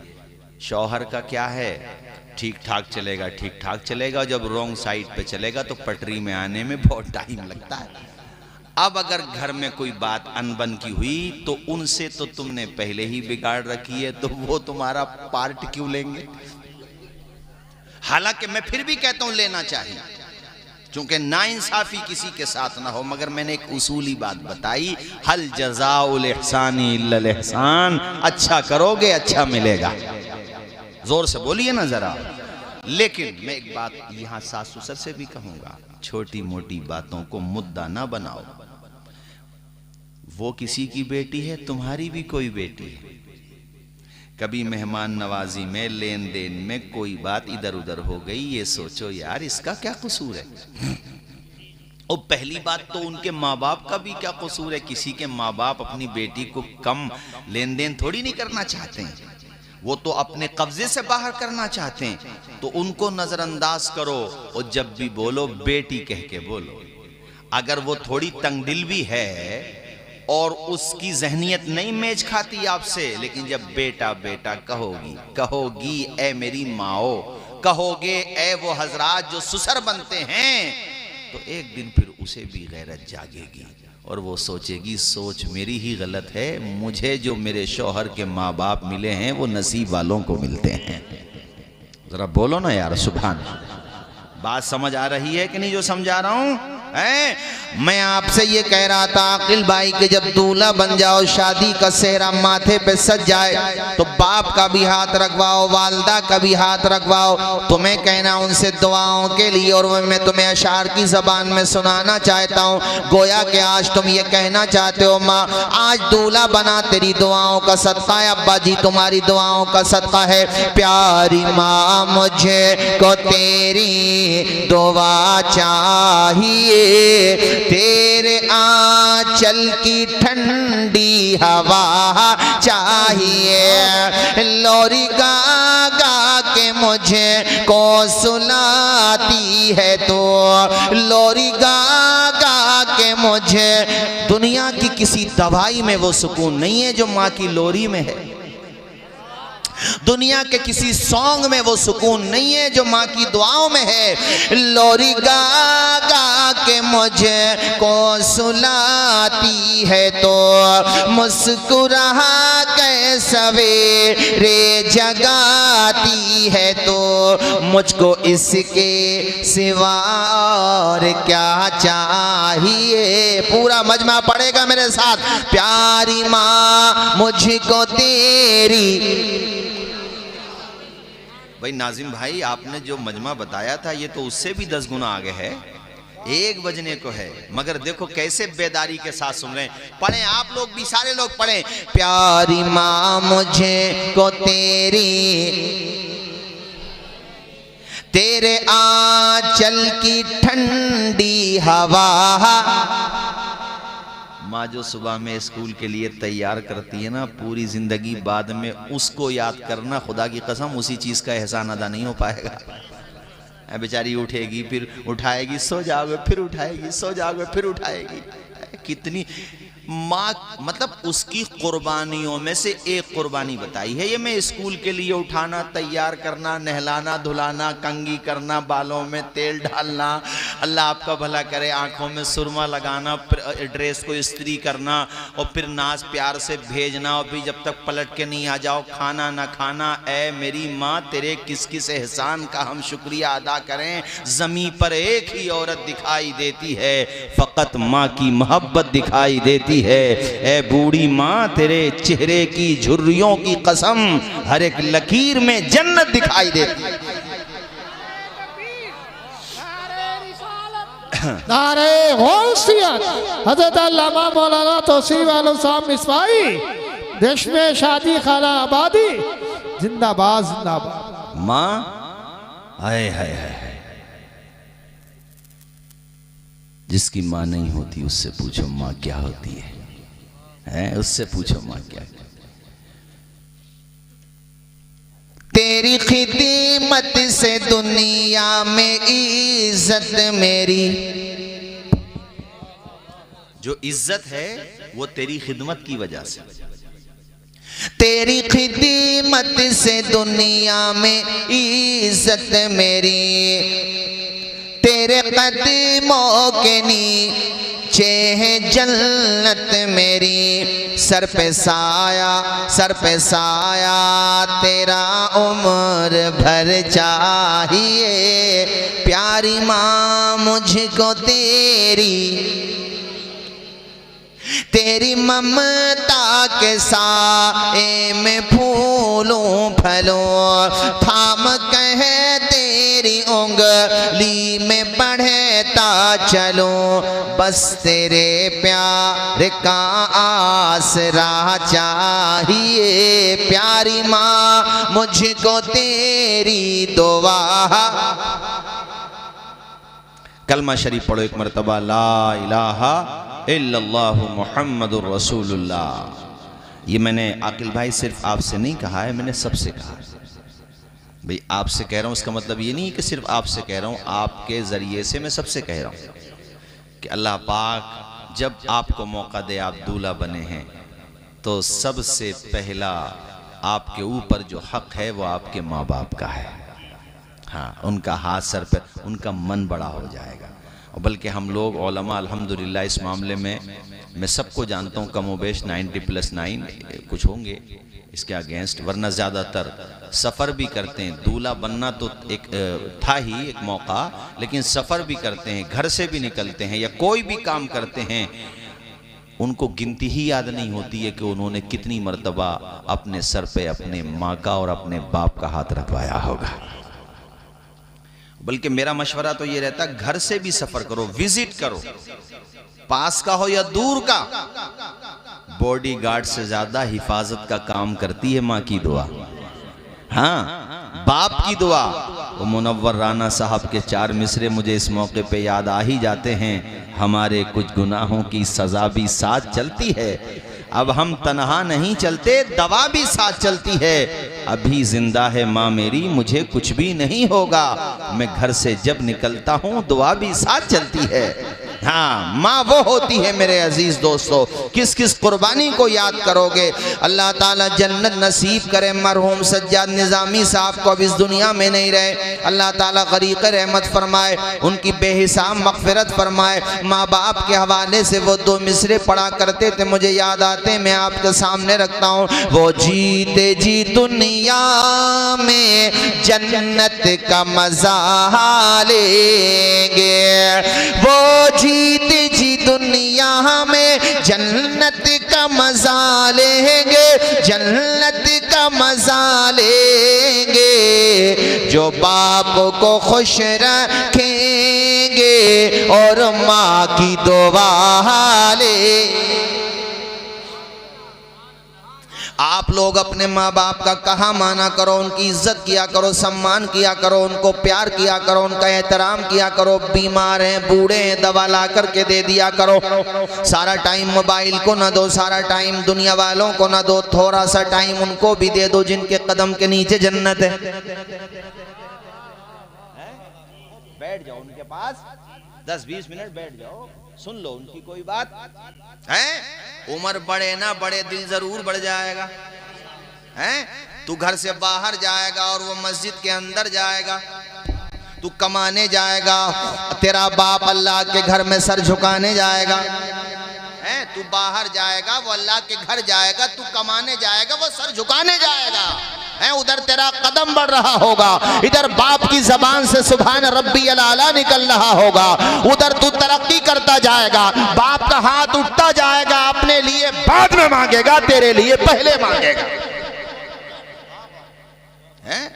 शौहर का क्या है? ठीक ठाक चलेगा, ठीक ठाक चलेगा। जब रॉन्ग साइड पे चलेगा तो पटरी में आने में बहुत टाइम लगता है। अब अगर घर में कोई बात अनबन की हुई, तो उनसे तो तुमने पहले ही बिगाड़ रखी है, तो वो तुम्हारा पार्ट क्यों लेंगे? हालांकि मैं फिर भी कहता हूं लेना चाहिए, क्योंकि नाइंसाफी किसी के साथ ना हो। मगर मैंने एक उसूली बात बताई, हल जज़ाउल इहसानी इल्लल इहसान, अच्छा करोगे अच्छा मिलेगा। जोर से बोलिए ना जरा। लेकिन मैं एक बात यहां सास ससुर से भी कहूंगा, छोटी मोटी बातों को मुद्दा ना बनाओ। वो किसी की बेटी है, तुम्हारी भी कोई बेटी है। कभी मेहमान नवाजी में, लेन देन में कोई बात इधर उधर हो गई, ये सोचो यार इसका क्या कसूर है? और पहली बात तो उनके माँ बाप का भी क्या कसूर है? किसी के माँ बाप अपनी बेटी को कम लेन देन थोड़ी नहीं करना चाहते हैं, वो तो अपने कब्जे से बाहर करना चाहते हैं। तो उनको नजरअंदाज करो, और जब भी बोलो बेटी कह के बोलो। अगर वो थोड़ी तंगदिल भी है और उसकी जहनियत नहीं मेज खाती आपसे, लेकिन जब बेटा बेटा कहोगी ऐ मेरी माओ, कहोगे ऐ वो हजरात जो ससुर बनते हैं, तो एक दिन फिर उसे भी गैरत जागेगी। और वो सोचेगी सोच मेरी ही गलत है, मुझे जो मेरे शौहर के माँ बाप मिले हैं वो नसीब वालों को मिलते हैं। जरा बोलो ना यार सुभान। बात समझ आ रही है कि नहीं जो समझा रहा हूं? मैं आपसे ये कह रहा था आकिल भाई कि जब दूल्हा बन जाओ, शादी का सेहरा माथे पे सज जाए तो बाप का भी हाथ रखवाओ, वालदा का भी हाथ रखवाओ। तुम्हें कहना उनसे दुआओं के लिए, और मैं तुम्हें अशार की जबान में सुनाना चाहता हूँ। गोया कि आज तुम ये कहना चाहते हो माँ आज दूल्हा बना तेरी दुआओं का सदका है, अब्बा जी तुम्हारी दुआओं का सदका है। प्यारी माँ मुझे को तेरी दुआ चाहिए, तेरे आंचल की ठंडी हवा चाहिए। लोरी गा गा के मुझे को सुनाती है तो, लोरी गा गा के मुझे। दुनिया की किसी दवाई में वो सुकून नहीं है जो माँ की लोरी में है। दुनिया के किसी सॉन्ग में वो सुकून नहीं है जो माँ की दुआओं में है। लोरी गा गा के मुझे को सुलाती है तो, मुस्कुरा के सवेरे जगाती है तो, मुझको इसके सिवा और क्या चाहिए। पूरा मजमा पड़ेगा मेरे साथ। प्यारी माँ मुझको तेरी। भाई नाजिम भाई आपने जो मजमा बताया था ये तो उससे भी 10 गुना आगे है, 1 बजने को है, मगर देखो कैसे बेदारी के साथ सुन रहे हैं। पढ़ें आप लोग भी, सारे लोग पढ़ें। प्यारी माँ मुझे को तेरे आंचल की ठंडी हवा। माँ जो सुबह में स्कूल के लिए तैयार करती है ना, पूरी जिंदगी बाद में उसको याद करना, खुदा की कसम उसी चीज का एहसान अदा नहीं हो पाएगा। बेचारी उठेगी फिर उठाएगी, सो जाओगे फिर उठाएगी, सो जाओगे फिर उठाएगी। कितनी माँ, मतलब उसकी कुर्बानियों में से एक कुर्बानी बताई है ये। मैं स्कूल के लिए उठाना, तैयार करना, नहलाना धुलाना, कंघी करना, बालों में तेल डालना, अल्लाह आपका भला करे, आंखों में सुरमा लगाना, ड्रेस को इस्त्री करना और फिर नाज प्यार से भेजना, और फिर जब तक पलट के नहीं आ जाओ खाना ना खाना। ऐ मेरी माँ तेरे किस किस एहसान का हम शुक्रिया अदा करें। ज़मीं पर एक ही औरत दिखाई देती है, फ़कत माँ की मोहब्बत दिखाई देती है। ए बूढ़ी माँ तेरे चेहरे की झुर्रियों की कसम, हर एक लकीर में जन्नत दिखाई देती है। नारे गौसियत हज़रत अल्लामा मौलाना तौसीफ आलम साहब मिसवाई, देश में शादी खाना आबादी जिंदाबाद जिंदाबाद। माँ हाय हाय हाय, जिसकी माँ नहीं होती उससे पूछो माँ क्या होती है, उससे पूछो माँ क्या। तेरी खिदमत से दुनिया में इज्जत मेरी, जो इज्जत है वो तेरी खिदमत की वजह से। तेरी खिदमत से दुनिया में इज्जत मेरी, तेरे कदमों के नीचे है जन्नत मेरी। सर पे साया तेरा उम्र भर चाहिए। प्यारी माँ मुझको तेरी ममता के साए में फूलों फलों, थाम कहे तेरी उंगली में बढ़ता चलो। बस तेरे प्यार का आसरा चाहिए। प्यारी माँ मुझको तेरी दुआ। कलमा शरीफ पढ़ो एक मरतबा, ला इलाहा इल्लल्लाहु मुहम्मदुर रसूलुल्लाह। ये मैंने आकिल भाई सिर्फ आपसे नहीं कहा है, मैंने सबसे कहा है। भाई आपसे कह रहा हूँ इसका मतलब ये नहीं कि सिर्फ आपसे कह रहा हूँ, आपके ज़रिए से मैं सबसे कह रहा हूँ कि अल्लाह पाक जब आपको मौका दे, आप दूल्हा बने हैं, तो सबसे पहला आपके ऊपर जो हक है वो आपके माँ बाप का है। हाँ, उनका हाथ सर पर, उनका मन बड़ा हो जाएगा। बल्कि हम लोग उलमा अल्हम्दुलिल्लाह इस मामले में मैं सबको जानता हूँ, कमोबेश 90+9 कुछ होंगे इसके अगेंस्ट, वरना ज़्यादातर सफ़र भी करते हैं। दूल्हा बनना तो एक था ही एक मौका, लेकिन सफ़र भी करते हैं, घर से भी निकलते हैं या कोई भी काम करते हैं, उनको गिनती ही याद नहीं होती है कि उन्होंने कितनी मर्तबा अपने सर पे अपने माँ का और अपने बाप का हाथ रखवाया होगा। बल्कि मेरा मशवरा तो ये रहता, घर से भी सफ़र करो, विजिट करो, पास का हो या दूर का। बॉडीगार्ड से ज्यादा हिफाजत का काम करती है माँ की दुआ, हाँ बाप की दुआ। वो मुनव्वर राना साहब के 4 मिसरे मुझे इस मौके पे याद आ ही जाते हैं। हमारे कुछ गुनाहों की सजा भी साथ चलती है, अब हम तन्हा नहीं चलते, दवा भी साथ चलती है। अभी जिंदा है माँ मेरी, मुझे कुछ भी नहीं होगा, मैं घर से जब निकलता हूँ दुआ भी साथ चलती है। हाँ, माँ वो होती है मेरे अजीज दोस्तों। किस किस कुर्बानी को याद करोगे। अल्लाह ताला जन्नत नसीब करे। मरहूम सज्जाद निज़ामी साहब को अब इस दुनिया में नहीं रहे, अल्लाह ताला गरीक़ रहमत फरमाए, उनकी बेहिसाब मग़फ़िरत फरमाए। माँ बाप के हवाले से वो 2 मिसरे पढ़ा करते थे, मुझे याद आते, मैं आपके सामने रखता हूँ। वो जीते जी दुनिया में जन्नत का मज़ा लेंगे, वो जीते जी दुनिया में जन्नत का मजा लेंगे, जन्नत का मजा लेंगे, जो बाप को खुश रखेंगे और माँ की दुआ ले। आप लोग अपने माँ बाप का कहा माना करो, उनकी इज्जत किया करो, सम्मान किया करो, उनको प्यार किया करो, उनका एहतराम किया करो। बीमार हैं, बूढ़े हैं, दवा ला करके दे दिया करो। सारा टाइम मोबाइल को ना दो, सारा टाइम दुनिया वालों को ना दो, थोड़ा सा टाइम उनको भी दे दो जिनके कदम के नीचे जन्नत है। बैठ जाओ उनके पास 10-20 मिनट बैठ जाओ, सुन लो उनकी कोई बात है। उम्र बढ़े ना बढ़े, दिल जरूर बढ़ जाएगा। हैं, तू घर से बाहर जाएगा और वो मस्जिद के अंदर जाएगा, तू कमाने जाएगा, तेरा बाप अल्लाह के घर में सर झुकाने जाएगा। हैं, तू बाहर जाएगा, वो अल्लाह के घर जाएगा, तू कमाने जाएगा, वो सर झुकाने जाएगा। हैं, उधर तेरा कदम बढ़ रहा होगा, इधर बाप की जबान से सुभान रब्बियल आला निकल रहा होगा, उधर तू तरक्की करता जाएगा, बाप का हाथ उठता जाएगा, अपने लिए बाद में मांगेगा, तेरे लिए पहले मांगेगा। हैं,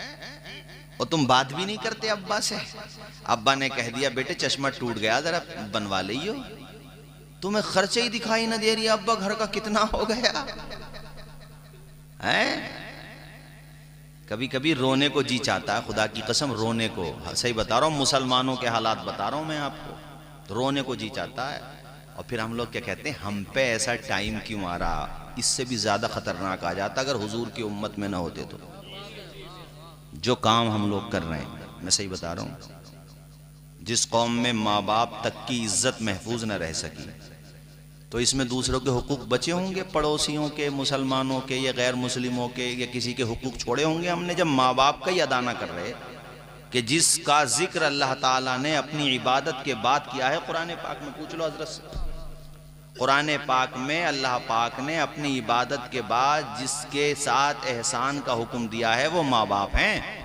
और तुम बात भी नहीं करते अब्बा से। अब्बा ने कह दिया बेटे चश्मा टूट गया, जरा बनवा लियो। तुम्हें खर्चे ही दिखाई ना दे रही अब्बा, घर का कितना हो गया है। कभी कभी रोने को जी चाहता है, खुदा की कसम रोने को, सही बता रहा हूँ, मुसलमानों के हालात बता रहा हूँ मैं आपको, तो रोने को जी चाहता है। और फिर हम लोग क्या कहते हैं, हम पे ऐसा टाइम क्यों आ रहा। इससे भी ज्यादा खतरनाक आ जाता अगर हुजूर की उम्मत में ना होते तो। जो काम हम लोग कर रहे हैं, मैं सही बता रहा हूँ, जिस कौम में माँ बाप तक की इज्जत महफूज न रह सकी, तो इसमें दूसरों के हुकूक बचे होंगे, पड़ोसियों के, मुसलमानों के या गैर मुस्लिमों के, या किसी के हुकूक छोड़े होंगे हमने, जब माँ बाप का ही अदा ना कर रहे, कि जिसका जिक्र अल्लाह ताला ने अपनी इबादत के बाद किया है। कुरान पाक में पूछ लो हजरत से, कुरान पाक में अल्लाह पाक ने अपनी इबादत के बाद जिसके साथ एहसान का हुक्म दिया है वो माँ बाप हैं।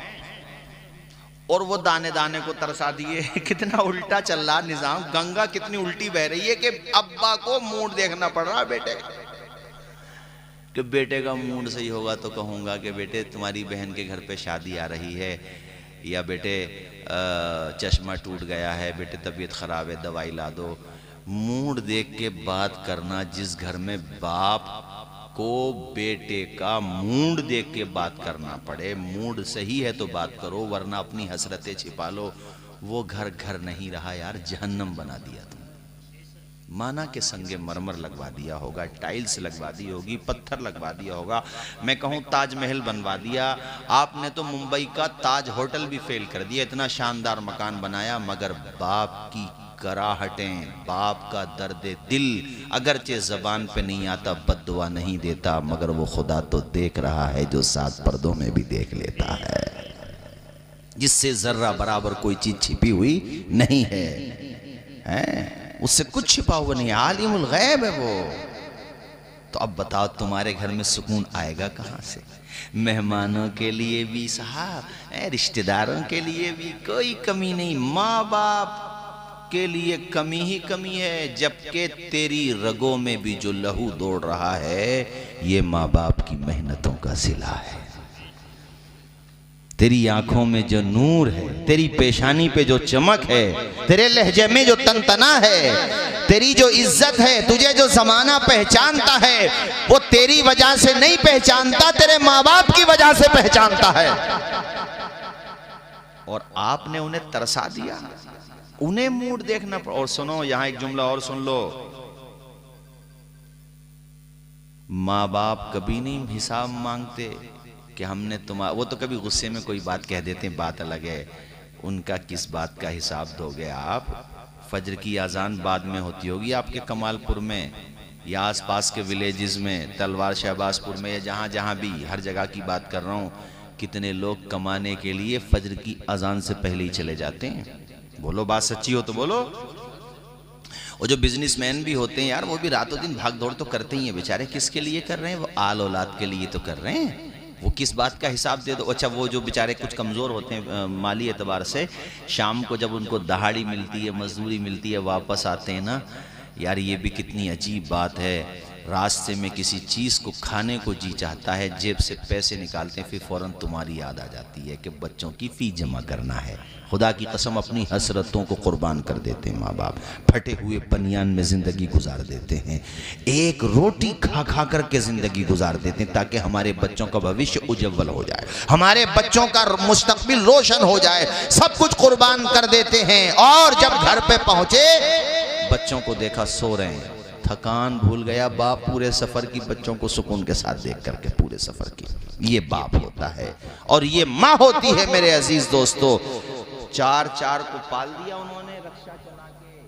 और वो दाने दाने को तरसा दिए। कितना उल्टा चल रहा निजाम, गंगा कितनी उल्टी बह रही है कि अब्बा को मूड देखना पड़ रहा बेटे का, कि बेटे का मूड सही होगा तो कहूँगा कि बेटे तुम्हारी बहन के घर पे शादी आ रही है, या बेटे चश्मा टूट गया है, बेटे तबीयत ख़राब है, दवाई ला दो। मूड देख के बात करना, जिस घर में बाप को बेटे का मूड देख के बात करना पड़े, मूड सही है तो बात करो, वरना अपनी हसरतें छिपा लो। वो घर घर नहीं रहा यार, जहन्नम बना दिया तुम। माना के संगे मरमर लगवा दिया होगा, टाइल्स लगवा दी होगी, पत्थर लगवा दिया होगा, मैं कहूँ ताजमहल बनवा दिया। आपने तो मुंबई का ताज होटल भी फेल कर दिया, इतना शानदार मकान बनाया, मगर बाप की कराहटें, बाप का दर्द दिल अगरचे जबान पे नहीं आता, बद्दुआ नहीं देता, मगर वो खुदा तो देख रहा है जो 7 पर्दों में भी देख लेता है, जिससे जर्रा बराबर कोई चीज छिपी हुई नहीं है। हैं, उससे कुछ छिपा हुआ नहीं है, आलिमुल गैब है वो। तो अब बताओ तुम्हारे घर में सुकून आएगा कहाँ से? मेहमानों के लिए भी साहब, रिश्तेदारों के लिए भी कोई कमी नहीं, माँ बाप के लिए कमी ही कमी है। जबकि तेरी रगों में भी जो लहू दौड़ रहा है ये माँ बाप की मेहनतों का सिला है। तेरी आंखों में जो नूर है, तेरी पेशानी पे जो चमक है, तेरे लहजे में जो तनतना है, तेरी जो इज्जत है, तुझे जो जमाना पहचानता है वो तेरी वजह से नहीं पहचानता, तेरे माँ बाप की वजह से पहचानता है। और आपने उन्हें तरसा दिया, उन्हें मूड देखना। और सुनो, यहां एक जुमला और सुन लो, माँ बाप कभी नहीं हिसाब मांगते कि हमने तुम्हारा, वो तो कभी गुस्से में कोई बात कह देते हैं, बात अलग है, उनका किस बात का हिसाब दोगे आप? फजर की अजान बाद में होती होगी आपके कमालपुर में या आसपास के विलेजेस में, तलवार शहबाजपुर में, या जहाँ जहाँ भी, हर जगह की बात कर रहा हूँ। कितने लोग कमाने के लिए फजर की अजान से पहले ही चले जाते हैं? बोलो, बात सच्ची हो तो बोलो। और जो बिजनेसमैन भी होते हैं यार, वो भी रातों दिन भाग दौड़ तो करते ही हैं बेचारे। किसके लिए कर रहे हैं? वो आल औलाद के लिए तो कर रहे हैं। वो किस बात का हिसाब दे दो। अच्छा, वो जो बेचारे कुछ कमज़ोर होते हैं माली एतबार से, शाम को जब उनको दहाड़ी मिलती है, मजदूरी मिलती है, वापस आते हैं ना यार, ये भी कितनी अजीब बात है। रास्ते में किसी चीज़ को खाने को जी चाहता है, जेब से पैसे निकालते हैं, फिर फ़ौरन तुम्हारी याद आ जाती है कि बच्चों की फ़ीस जमा करना है। खुदा की कसम अपनी हसरतों को कुर्बान कर देते हैं माँ बाप, फटे हुए बनियान में ज़िंदगी गुजार देते हैं, एक रोटी खा खा करके ज़िंदगी गुजार देते हैं ताकि हमारे बच्चों का भविष्य उज्ज्वल हो जाए, हमारे बच्चों का मुस्तकबिल रोशन हो जाए। सब कुछ कुर्बान कर देते हैं। और जब घर पे पहुंचे, बच्चों को देखा सो रहे हैं, थकान भूल गया बाप पूरे सफ़र की, बच्चों को सुकून के साथ देख करके पूरे सफ़र की। ये बाप होता है और ये माँ होती है मेरे अजीज दोस्तों। चार चार को पाल दिया उन्होंने, रक्षा चला के,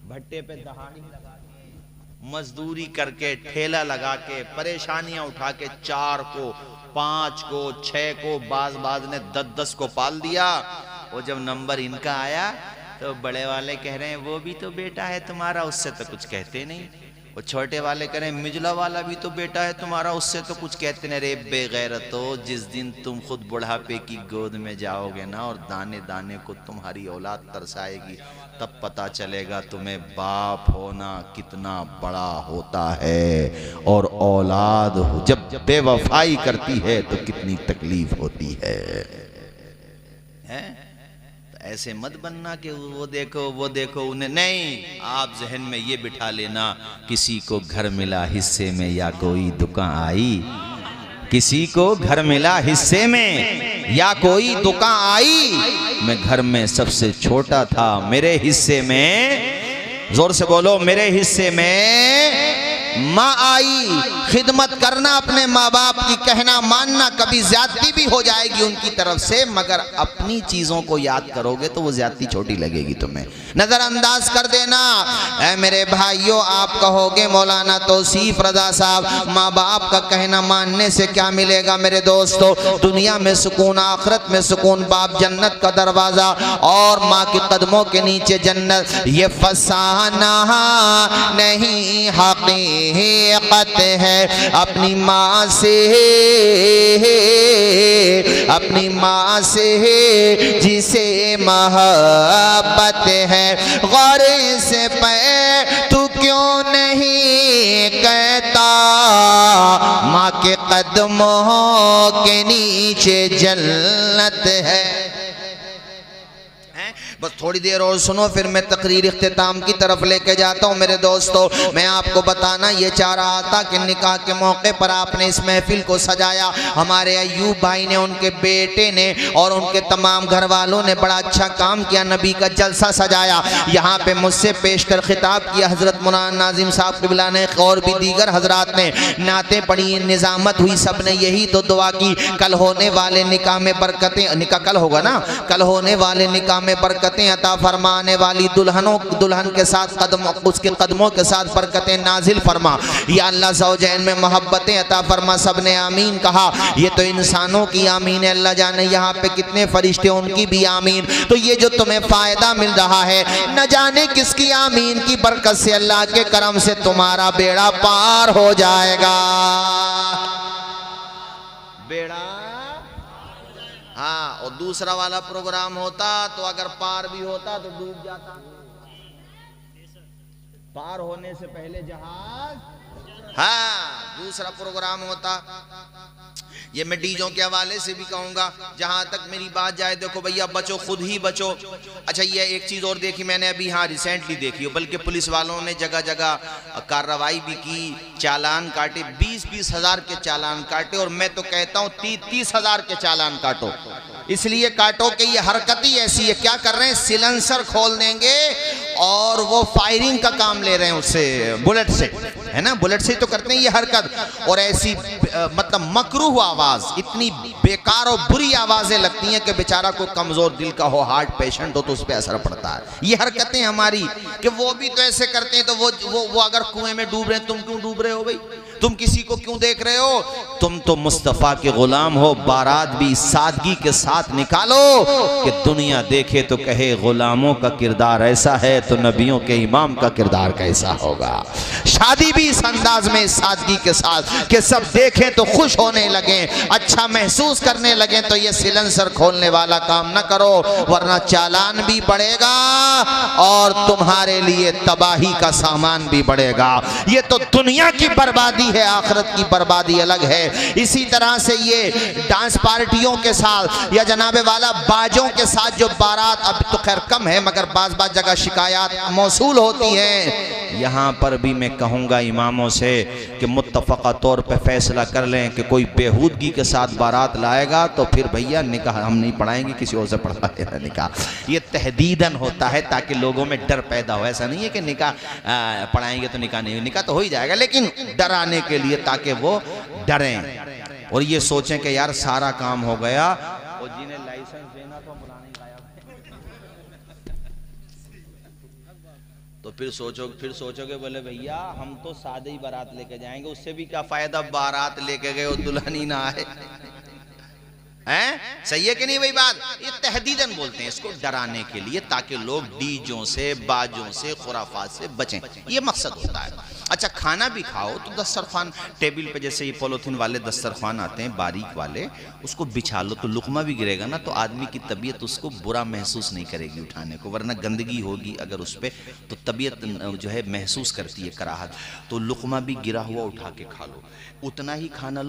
भट्टे पे दहाड़ी लगा के, मजदूरी करके, ठेला लगा के, परेशानियां उठा के, 4 को, 5 को, 6 को, बाज ने 10-10 को पाल दिया। और जब नंबर इनका आया तो बड़े वाले कह रहे हैं वो भी तो बेटा है तुम्हारा, उससे तो कुछ कहते नहीं। वो छोटे वाले कह रहे हैं मिजला वाला भी तो बेटा है तुम्हारा, उससे तो कुछ कहते नहीं। रे बेगैरतो, जिस दिन तुम खुद बुढ़ापे की गोद में जाओगे ना और दाने दाने को तुम्हारी औलाद तरसाएगी, तब पता चलेगा तुम्हें बाप होना कितना बड़ा होता है और औलाद जब बेवफाई करती है तो कितनी तकलीफ होती है? ऐसे मत बनना कि वो देखो उन्हें, नहीं। आप जहन में ये बिठा लेना, किसी को घर मिला हिस्से में या कोई दुकान आई, किसी को घर मिला हिस्से में या कोई दुकान आई। मैं घर में सबसे छोटा था, मेरे हिस्से में, जोर से बोलो, मेरे हिस्से में माँ आई। खिदमत करना अपने माँ बाप की, कहना मानना। कभी ज्यादती भी हो जाएगी उनकी तरफ से, मगर अपनी चीजों को याद करोगे तो वो ज्यादती छोटी लगेगी तुम्हें, नजरअंदाज कर देना। ऐ मेरे भाइयों, आप कहोगे मौलाना तौसीफ रजा साहब, माँ बाप का कहना मानने से क्या मिलेगा? मेरे दोस्तों, दुनिया में सुकून, आखिरत में सुकून। बाप जन्नत का दरवाजा और माँ के कदमों के नीचे जन्नत। ये फसाना नहीं हकीकत है, अपनी माँ से, अपनी माँ से जिसे मोहब्बत है। गौर से पे तू क्यों नहीं कहता, माँ के कदमों के नीचे जन्नत है। बस थोड़ी देर और सुनो, फिर मैं तकरीर इख्तिताम की तरफ लेके जाता हूँ। मेरे दोस्तों, मैं आपको बताना ये चाह रहा था कि निकाह के मौके पर आपने इस महफिल को सजाया। हमारे अयूब भाई ने, उनके बेटे ने और उनके तमाम घर वालों ने बड़ा अच्छा काम किया, नबी का जलसा सजाया। यहाँ पे मुझसे पेश कर खिताब किया हज़रत मौलाना नाजिम साहब क़िबला ने, और भी दीगर हजरात ने नातें पढ़ी, निज़ामत हुई। सब ने यही तो दुआ की, कल होने वाले निकाह में बरकतें, निकाह कल होगा ना, कल होने वाले निकाह में बरकत बरकतें अता फरमाने वाली दुल्हन के साथ उसके कदमों के साथ बरकतें नाजिल फरमा। या अल्लाह ज़ौजैन में मोहब्बतें अता फरमा। सब ने आमीन कहा। ये तो इंसानों की आमीन है, अल्लाह जाने यहाँ पे कितने फरिश्ते उनकी भी आमीन। तो ये जो तुम्हें फ़ायदा मिल रहा है न जाने किसकी आमीन की बरकत से, अल्लाह के करम से तुम्हारा बेड़ा पार हो जाएगा। बेड़ा हाँ, और दूसरा वाला प्रोग्राम होता तो अगर पार भी होता तो डूब जाता। पार होने से पहले जहाज, हाँ दूसरा प्रोग्राम होता। ये मैं डीजों के हवाले से भी कहूँगा, जहाँ तक मेरी बात जाए। देखो भैया, बचो, खुद ही बचो। अच्छा, ये एक चीज़ और देखी मैंने अभी, हाँ रिसेंटली देखी, बल्कि पुलिस वालों ने जगह जगह कार्रवाई भी की, चालान काटे, 20-20 हज़ार के चालान काटे। और मैं तो कहता हूँ 30-30 हज़ार के चालान काटो। इसलिए काटो कि ये हरकत ही ऐसी है। क्या कर रहे हैं, सिलेंसर खोल देंगे और वो फायरिंग का काम ले रहे हैं उससे, बुलेट से, है ना, बुलेट से तो करते हैं ये हरकत। और ऐसी मतलब मकरूह आवाज़, इतनी बेकार और बुरी आवाज़ें लगती हैं कि बेचारा कोई कमज़ोर दिल का हो, हार्ट पेशेंट हो, तो उस पर असर पड़ता है। ये हरकतें हमारी कि वो भी तो ऐसे करते हैं, तो वो अगर कुएं में डूब रहे हैं, तुम क्यों डूब रहे हो भाई? तुम किसी को क्यों देख रहे हो? तुम तो मुस्तफ़ा के गुलाम हो। बारात भी सादगी के साथ निकालो कि दुनिया देखे तो कहे गुलामों का किरदार ऐसा है तो नबियों के इमाम का किरदार कैसा होगा। शादी भी इस अंदाज में, सादगी के साथ कि सब देखें तो खुश होने लगे, अच्छा महसूस करने लगे। तो ये सिलेंसर खोलने वाला काम ना करो, वरना चालान भी बढ़ेगा और तुम्हारे लिए तबाही का सामान भी बढ़ेगा। ये तो दुनिया की बर्बादी है, आखिरत की बर्बादी अलग है। इसी तरह से ये डांस पार्टियों के साथ या जनाबे वाला बाजों के साथ जो बारात, अब तो खैर कम है मगर बाज़ जगह शिकायत मौसूल होती हैं। यहाँ पर भी मैं कहूँगा इमामों से कि मुत्तफ़क़ा तौर पे फैसला कर लें कि कोई बेहूदगी के साथ बारात लाएगा तो फिर भैया निकाह हम नहीं पढ़ाएंगे, किसी और से पढ़वा देना निकाह। ये तहदीदन होता है ताकि लोगों में डर पैदा हो। ऐसा नहीं है कि निकाह पढ़ाएंगे तो निकाह नहीं, निकाह तो हो ही जाएगा, लेकिन डराने के लिए ताकि वो डरें और ये सोचें कि यार सारा काम हो गया। और जिन्हें लाइसेंस देना तो बुलाने गायब है, तो फिर सोचोगे बोले भैया हम तो सादे ही बारात लेके जाएंगे, उससे भी क्या फायदा, बारात लेके गए और दुल्हन ही ना आए। हैं? सही है कि नहीं भाई बात? ये तहदीदन बोलते हैं इसको, डराने के लिए, ताकि लोग डीजों से, बाजों से, खुराफात से बचें। ये मकसद होता है। अच्छा, खाना भी खाओ तो दस्तरखान टेबल पे, जैसे ये पॉलीथीन वाले दस्तरखान आते हैं बारीक वाले, उसको बिछा लो तो लुकमा भी गिरेगा ना, तो आदमी की तबीयत उसको बुरा महसूस नहीं करेगी उठाने को, वरना गंदगी होगी अगर उस पर तो तबीयत जो है महसूस करती है कराहत। तो लुकमा भी गिरा हुआ उठा के खा लो। उतना ही खाना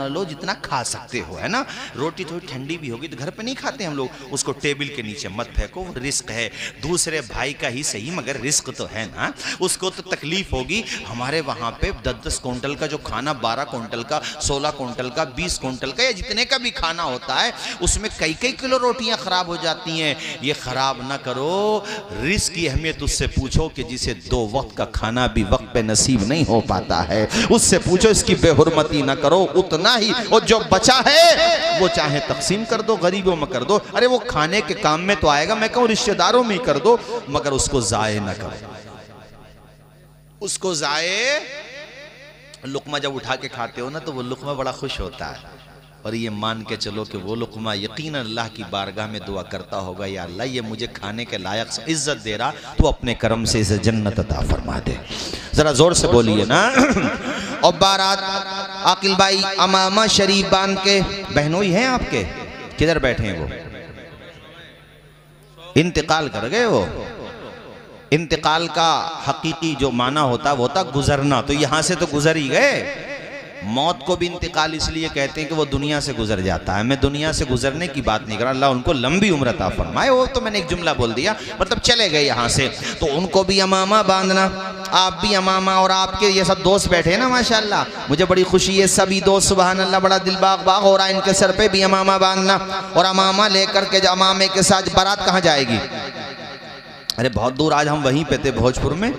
लो जितना खा सकते हो, है ना। रोटी थोड़ी ठंडी भी होगी तो घर पे नहीं खाते हम लोग, उसको टेबल के नीचे मत फेंको, रिस्क है, दूसरे भाई का ही सही मगर रिस्क तो है ना, उसको तो तकलीफ होगी। हमारे वहाँ पे 10-10 क्विंटल का जो खाना, 12 क्विंटल का, 16 क्विंटल का, 20 क्विंटल का, या जितने का भी खाना होता है, उसमें कई किलो रोटियां खराब हो जाती हैं। ये खराब ना करो, रिस्क की अहमियत उससे पूछो कि जिसे 2 वक्त का खाना भी वक्त पे नसीब नहीं हो पाता है, उससे पूछो, इसकी बेहुरमती ना करो। उतना ही, और जो बचा है वो चाहे तकसीम कर दो, गरीबों में कर दो, अरे वो खाने के काम में तो आएगा, मैं कहूँ रिश्तेदारों में ही कर दो, मगर उसको जाये ना करो, उसको जाये। लुकमा जब उठा के खाते हो ना तो वो लुकमा बड़ा खुश होता है, और ये मान के चलो कि वो लुकमा यकीन अल्लाह की बारगाह में दुआ करता होगा, या अल्लाह ये मुझे खाने के लायक इज्जत दे रहा, तो अपने करम से इसे जन्नत अता फरमा दे। जरा जोर से बोलिए ना। और बारात आकिल भाई अमामा शरीफ बांध के, बहनोई हैं आपके, किधर बैठे हैं वो? इंतकाल कर गए वो। इंतकाल का हकीकी जो माना होता वो होता गुजरना, तो यहाँ से तो गुजर ही गए। मौत को भी इंतकाल इसलिए कहते हैं कि वो दुनिया से गुजर जाता है। मैं दुनिया से गुजरने की बात नहीं कर रहा, अल्लाह उनको लंबी उम्र अता फरमाए, वो तो मैंने एक जुमला बोल दिया, मतलब चले गए यहाँ से, तो उनको भी अमामा बांधना। आप भी अमामा, और आपके ये सब दोस्त बैठे हैं ना माशाल्लाह, मुझे बड़ी खुशी है, सभी दोस्त सुभान अल्लाह, बड़ा दिल बाग बाग हो रहा है, इनके सर पे भी अमामा बांधना। और अमामा लेकर के अमामे के साथ बारात कहाँ जाएगी? अरे बहुत दूर, आज हम वहीं पे थे भोजपुर में,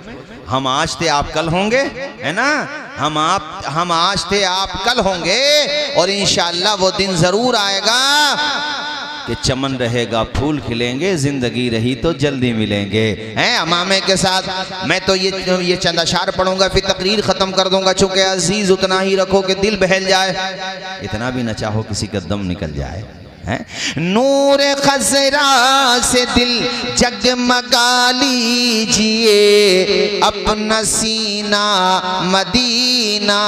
हम आज थे आप कल होंगे, है ना, हम आज थे आप कल होंगे, और इंशाअल्लाह वो दिन जरूर आएगा कि चमन रहेगा फूल खिलेंगे, जिंदगी रही तो जल्दी मिलेंगे। हैं अमामे के साथ मैं तो ये चंद अशार पढ़ूंगा, फिर तकरीर ख़त्म कर दूंगा। चूँकि अजीज़ उतना ही रखो कि दिल बहल जाए, इतना भी न चाहो किसी का दम निकल जाए। नूर खज़रा से दिल जगमगा लीजिए, अपना सीना मदीना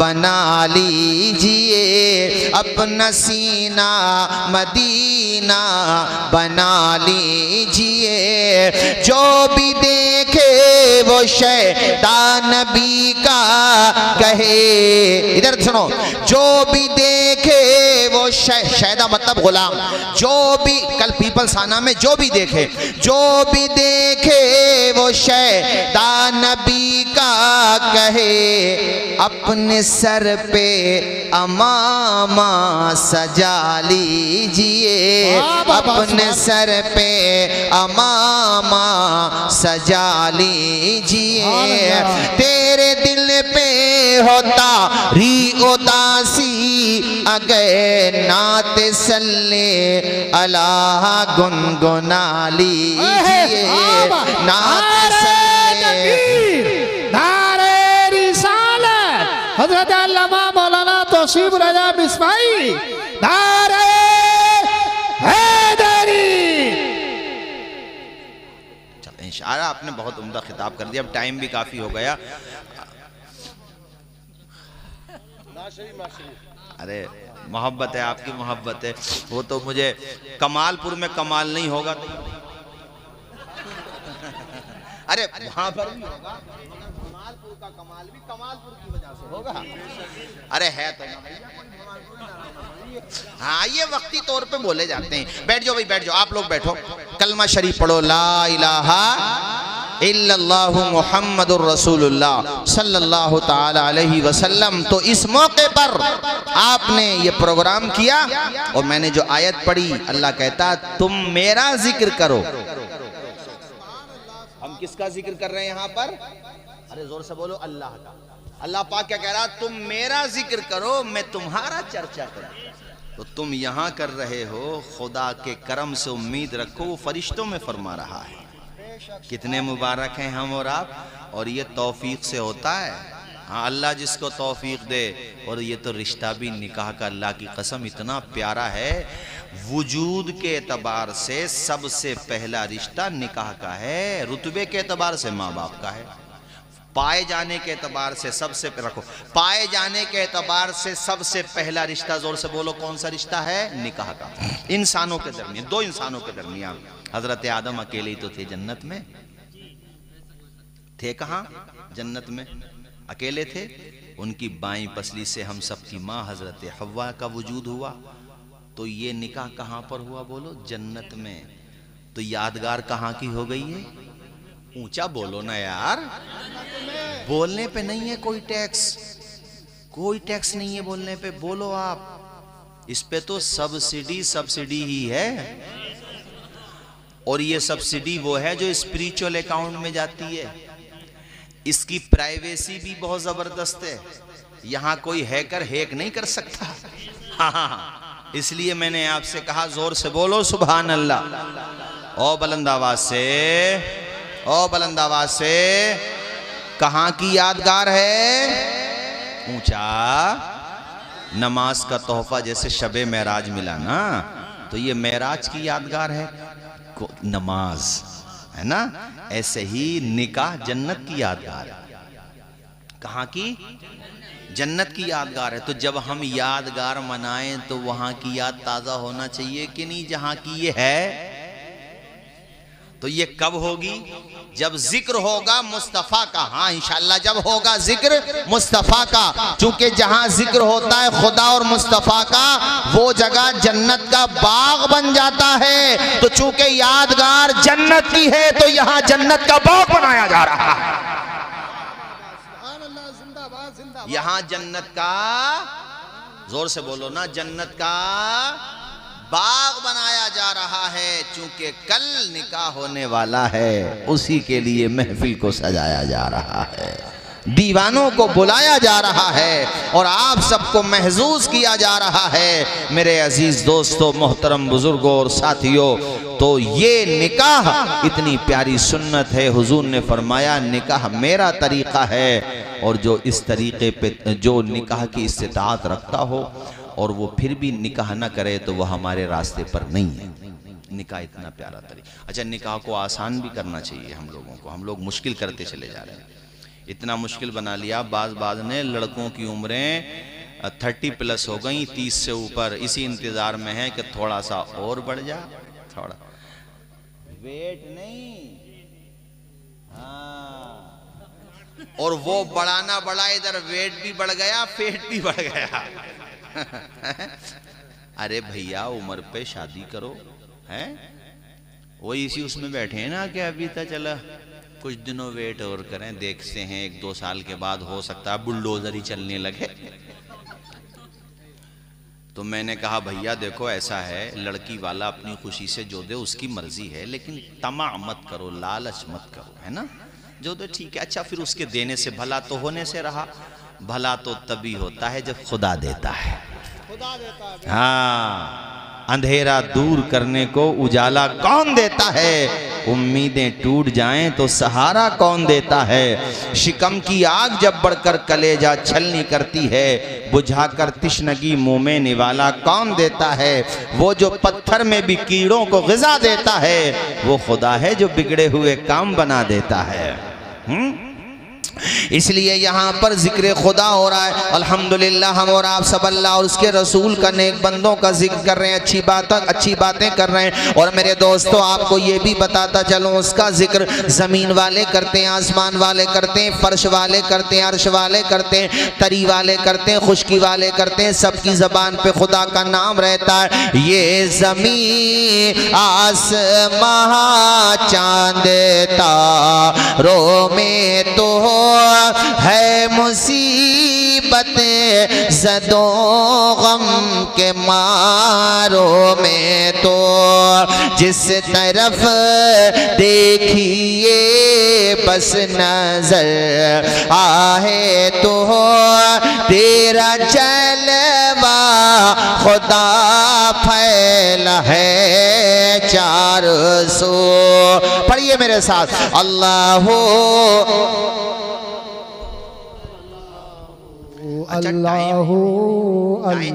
बना लीजिए, अपना सीना मदीना बना लीजिए। जो भी देखे वो शैतान नबी का कहे, इधर सुनो, जो भी देखे वो शैदा मतलब गुलाम, जो भी कल पीपल्स आना में जो भी देखे, जो भी देखे वो शैतान नबी का कहे, अपने सर पे अमामा सजा लीजिए, अपने सर पे अमामा सजा लीजिए। तेरे दिल पे होता री उदासी, अगर नात सल्ले अल्लाह गुनगुना लीजिए, नात सल्ले। नारे रिसालत हजरत अल्लामा मौलाना तौसीफ रजा मिसवाई, नारे हैदरी। चलो इंशाअल्लाह आपने बहुत उम्दा खिताब कर दिया, अब टाइम भी काफी हो गया। अरे मोहब्बत है, आपकी मोहब्बत है, वो तो मुझे कमालपुर में कमाल नहीं होगा तो अरे वहां पर भी होगा, कमालपुर का कमाल भी कमालपुर की वजह से होगा। अरे है तो हाँ, ये वक्ती तौर पे बोले जाते हैं। बैठ जाओ भाई, बैठ जाओ, आप लोग बैठो, कलमा शरीफ पढ़ो, ला इलाहा इल्लल्लाहु मुहम्मदुर रसूलुल्लाह सल्लल्लाहु ताला अलैहि वसल्लम। तो इस मौके पर आपने ये प्रोग्राम किया और मैंने जो आयत पढ़ी, अल्लाह कहता तुम मेरा जिक्र करो। हम किसका जिक्र कर रहे हैं यहाँ पर? अरे जोर से बोलो, अल्लाह का। अल्लाह पाक क्या कह रहा? तुम मेरा जिक्र करो, मैं तुम्हारा चर्चा करूं। तो तुम यहाँ कर रहे हो, खुदा के करम से उम्मीद रखो वो फरिश्तों में फरमा रहा है। कितने मुबारक हैं हम और आप, और ये तौफीक से होता है। हाँ, अल्लाह जिसको तौफीक दे। और ये तो रिश्ता भी निकाह का अल्लाह की कसम इतना प्यारा है, वजूद के एतबार से सबसे पहला रिश्ता निकाह का है, रुतबे के एतबार से माँ बाप का है, पाए जाने के एतबार से सबसे रखो, पाए जाने के एतबार से सबसे पहला रिश्ता, जोर से बोलो कौन सा रिश्ता है? निकाह का। इंसानों के दरमियान, दो इंसानों के दरमियान। हजरत आदम अकेले ही तो थे जन्नत में, थे कहाँ? जन्नत में अकेले थे। उनकी बाईं पसली से हम सबकी माँ हजरत हव्वा का वजूद हुआ। तो ये निकाह कहाँ पर हुआ? बोलो, जन्नत में। तो यादगार कहाँ की हो गई है? ऊंचा बोलो ना यार, बोलने पे नहीं है कोई टैक्स, कोई टैक्स नहीं है बोलने पे, बोलो आप। इस पे तो सब्सिडी ही है। और ये सब्सिडी वो है जो स्पिरिचुअल अकाउंट में जाती है। इसकी प्राइवेसी भी बहुत जबरदस्त है, यहां कोई हैकर हैक नहीं कर सकता। हाँ, इसलिए मैंने आपसे कहा जोर से बोलो सुभान अल्लाह। ओ बुलंद आवाज से, ओ बुलंद आवाज से। कहां की यादगार है? ऊंचा। नमाज का तोहफा जैसे शबे मेराज मिला ना, तो ये मेराज की यादगार है नमाज, है ना? ऐसे ही निकाह जन्नत की यादगार है। कहां की? जन्नत की यादगार है। तो जब हम यादगार मनाएं तो वहां की याद ताजा होना चाहिए कि नहीं, जहां की ये है। तो ये कब होगी? जब जिक्र होगा मुस्तफ़ा का। हाँ इंशाअल्लाह, जब होगा जिक्र मुस्तफ़ा का। चूंकि जहां जिक्र होता है खुदा और मुस्तफ़ा का, वो जगह जन्नत का बाग बन जाता है। तो चूंकि यादगार जन्नत की है, तो यहां जन्नत का बाग बनाया जा रहा है। यहां जन्नत का, जोर से बोलो ना, जन्नत का बाग बनाया जा रहा है। चूंकि कल निकाह होने वाला है, उसी के लिए महफिल को सजाया जा रहा है। दीवानों को बुलाया जा रहा है और आप सबको महजूज किया जा रहा है। मेरे अजीज दोस्तों, मोहतरम बुजुर्गों और साथियों, तो ये निकाह इतनी प्यारी सुन्नत है। हुजूर ने फरमाया निकाह मेरा तरीक़ा है, और जो इस तरीक़े पे जो निकाह की इस्तिताअत रखता हो और वो फिर भी निकाह ना करे तो वह हमारे रास्ते पर नहीं है। निकाह इतना प्यारा तरीका। अच्छा, निकाह को आसान भी करना चाहिए हम लोगों को। हम लोग मुश्किल करते चले जा रहे हैं, इतना मुश्किल बना लिया। बाज ने लड़कों की उम्रें 30+ हो गई, 30 से ऊपर। इसी इंतज़ार में है कि थोड़ा सा और बढ़ जा, थोड़ा वेट नहीं, हाँ, और वो बढ़ाना बढ़ा, इधर वेट भी बढ़ गया, फेट भी बढ़ गया। अरे भैया, उम्र पे शादी करो, हैं? वो इसी उसमें बैठे हैं ना कि अभी तक चला कुछ दिनों वेट और करें, देखते हैं 1-2 साल के बाद हो सकता है बुलडोजर ही चलने लगे। तो मैंने कहा भैया देखो ऐसा है, लड़की वाला अपनी खुशी से जो दे उसकी मर्जी है, लेकिन तमा मत करो, लालच मत करो, है ना? जो दे ठीक है। अच्छा, फिर उसके देने से भला तो होने से रहा। भला तो तभी होता है जब खुदा देता है। हाँ, अंधेरा दूर करने को उजाला कौन देता है? उम्मीदें टूट जाएं तो सहारा कौन देता है? शिकम की आग जब बढ़कर कलेजा छलनी करती है, बुझाकर तिश्नगी मुंह में निवाला कौन देता है? वो जो पत्थर में भी कीड़ों को ग़िज़ा देता है, वो खुदा है जो बिगड़े हुए काम बना देता है। इसलिए यहाँ पर जिक्र खुदा हो रहा है। अल्हम्दुलिल्लाह, हम और आप सब अल्लाह और उसके रसूल का, नेक बंदों का जिक्र कर रहे हैं, अच्छी बातें कर रहे हैं। और मेरे दोस्तों, आपको ये भी बताता चलूँ, उसका जिक्र ज़मीन वाले करते हैं, आसमान वाले करते हैं, फर्श वाले करते हैं, अर्श वाले करते हैं, तरी वाले करते हैं, खुश्की वाले करते हैं। सबकी ज़बान पे खुदा का नाम रहता है। ये ज़मीन आसमां चांद तारों में तो है मुसीबत ज़दों गम के मारों में तो जिस तरफ देखिए बस नजर आहे तो तेरा जलवा खुदा फैला है चारों सो। पढ़िए मेरे साथ, अल्लाह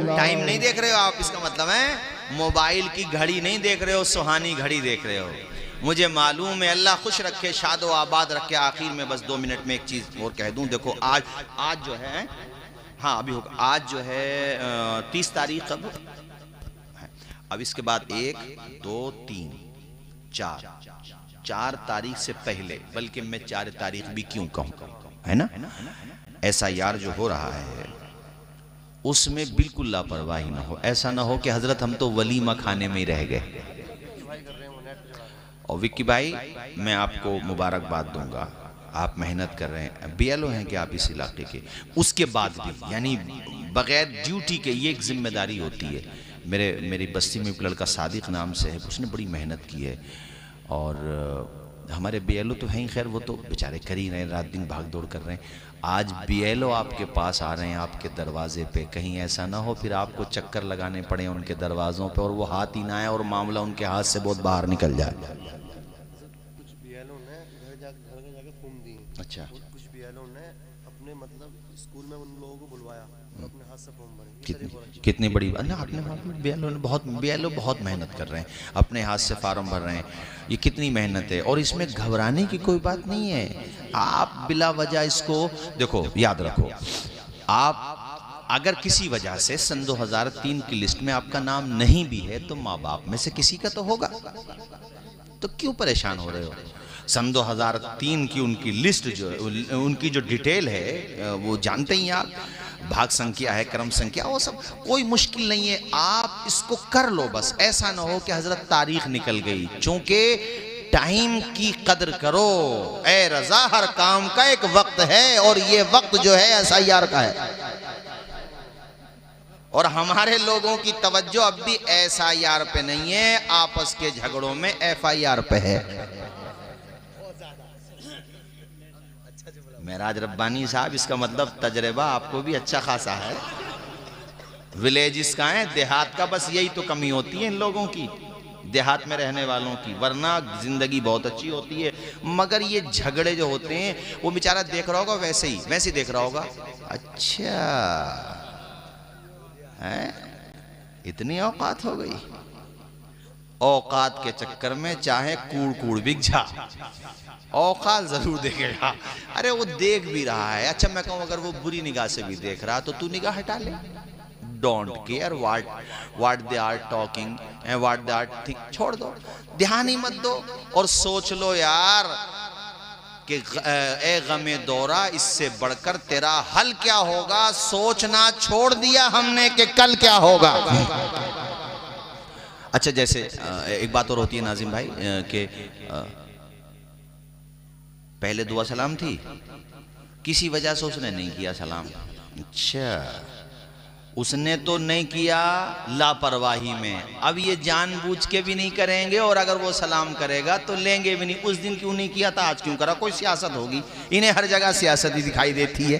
टाइम नहीं देख रहे हो आप, इसका मतलब है मोबाइल की घड़ी नहीं देख रहे हो, सुहानी घड़ी देख रहे हो। मुझे मालूम है, अल्लाह खुश रखे, शादो आबाद रखे। आखिर में बस 2 मिनट में एक चीज और कह दूं। देखो आज जो है, हाँ अभी होगा, आज जो है 30 तारीख। अब इसके बाद 1, 2, 3, 4 तारीख से पहले, बल्कि मैं 4 तारीख भी क्यों कहूँ, है ना? ऐसा यार जो हो रहा है उसमें बिल्कुल लापरवाही ना हो। ऐसा ना हो कि हजरत हम तो वलीमा खाने में ही रह गए। और विक्की भाई, मैं आपको मुबारकबाद दूंगा, आप मेहनत कर रहे हैं, BLO हैं कि आप इस इलाके के, उसके बाद भी यानी बगैर ड्यूटी के, ये एक जिम्मेदारी होती है। मेरी बस्ती में एक लड़का सादिक नाम से है, उसने बड़ी मेहनत की है। और हमारे BLO तो हैं ही, खैर वो तो बेचारे कर ही रहे हैं, रात दिन भाग दौड़ कर रहे हैं। आज BLO आपके पास आ रहे हैं, आपके दरवाजे पे, कहीं ऐसा ना हो फिर आपको चक्कर लगाने पड़े उनके दरवाज़ों पे और वो हाथ ही ना आए और मामला उनके हाथ से बहुत बाहर निकल जाए। कुछ BLO ने घर जाके फूम दी। अच्छा, कुछ BLO ने अपने मतलब स्कूल में उन लोगों को बुलवाया और अपने हाथ से फूम भरे। कितनी बड़ी बात ना, अपने BLO बहुत मेहनत कर रहे हैं, अपने हाथ से फार्म भर रहे हैं। ये कितनी मेहनत है, और इसमें घबराने की कोई बात नहीं है। आप बिला वजह इसको देखो, याद रखो, आप अगर किसी वजह से सन 2003 की लिस्ट में आपका नाम नहीं भी है तो माँ बाप में से किसी का तो होगा, तो क्यों परेशान हो रहे हो? सन 2003 की उनकी लिस्ट जो, उनकी जो डिटेल है वो जानते ही आप, भाग संख्या है, क्रम संख्या, वो सब कोई मुश्किल नहीं है। आप इसको कर लो बस। ऐसा ना हो कि हजरत तारीख निकल गई। चूंकि टाइम की कदर करो ए रजा, हर काम का एक वक्त है और ये वक्त जो है SIR का है। और हमारे लोगों की तवज्जो अब भी SIR पे नहीं है, आपस के झगड़ों में FIR पे है। महराज रब्बानी साहब, इसका मतलब तजर्बा आपको भी अच्छा खासा है। विलेजेस का है, देहात का, बस यही तो कमी होती है इन लोगों की, देहात में रहने वालों की, वरना जिंदगी बहुत अच्छी होती है। मगर ये झगड़े जो होते हैं, वो बेचारा देख रहा होगा वैसे ही देख रहा होगा। अच्छा है, इतनी औकात हो गई। औकात के चक्कर में चाहे कूड़ कूड़ बिक जा, औकात जरूर देखेगा। अरे वो देख भी रहा है। अच्छा मैं कहूं अगर वो बुरी निगाह से भी देख रहा तो तू निगाह हटा ले। Don't care what they are talking and what they are think, छोड़ दो, ध्यान ही मत दो। और सोच लो यार कि ए गमे दौरा, इससे बढ़कर तेरा हल क्या होगा। सोचना छोड़ दिया हमने कि कल क्या होगा। अच्छा जैसे एक बात और होती है नाजिम भाई कि पहले दुआ सलाम थी, किसी वजह से उसने नहीं किया सलाम। अच्छा उसने तो नहीं किया लापरवाही में, अब ये जानबूझ के भी नहीं करेंगे, और अगर वो सलाम करेगा तो लेंगे भी नहीं। उस दिन क्यों नहीं किया था, आज क्यों करा? कोई सियासत होगी, इन्हें हर जगह सियासत ही दिखाई देती है।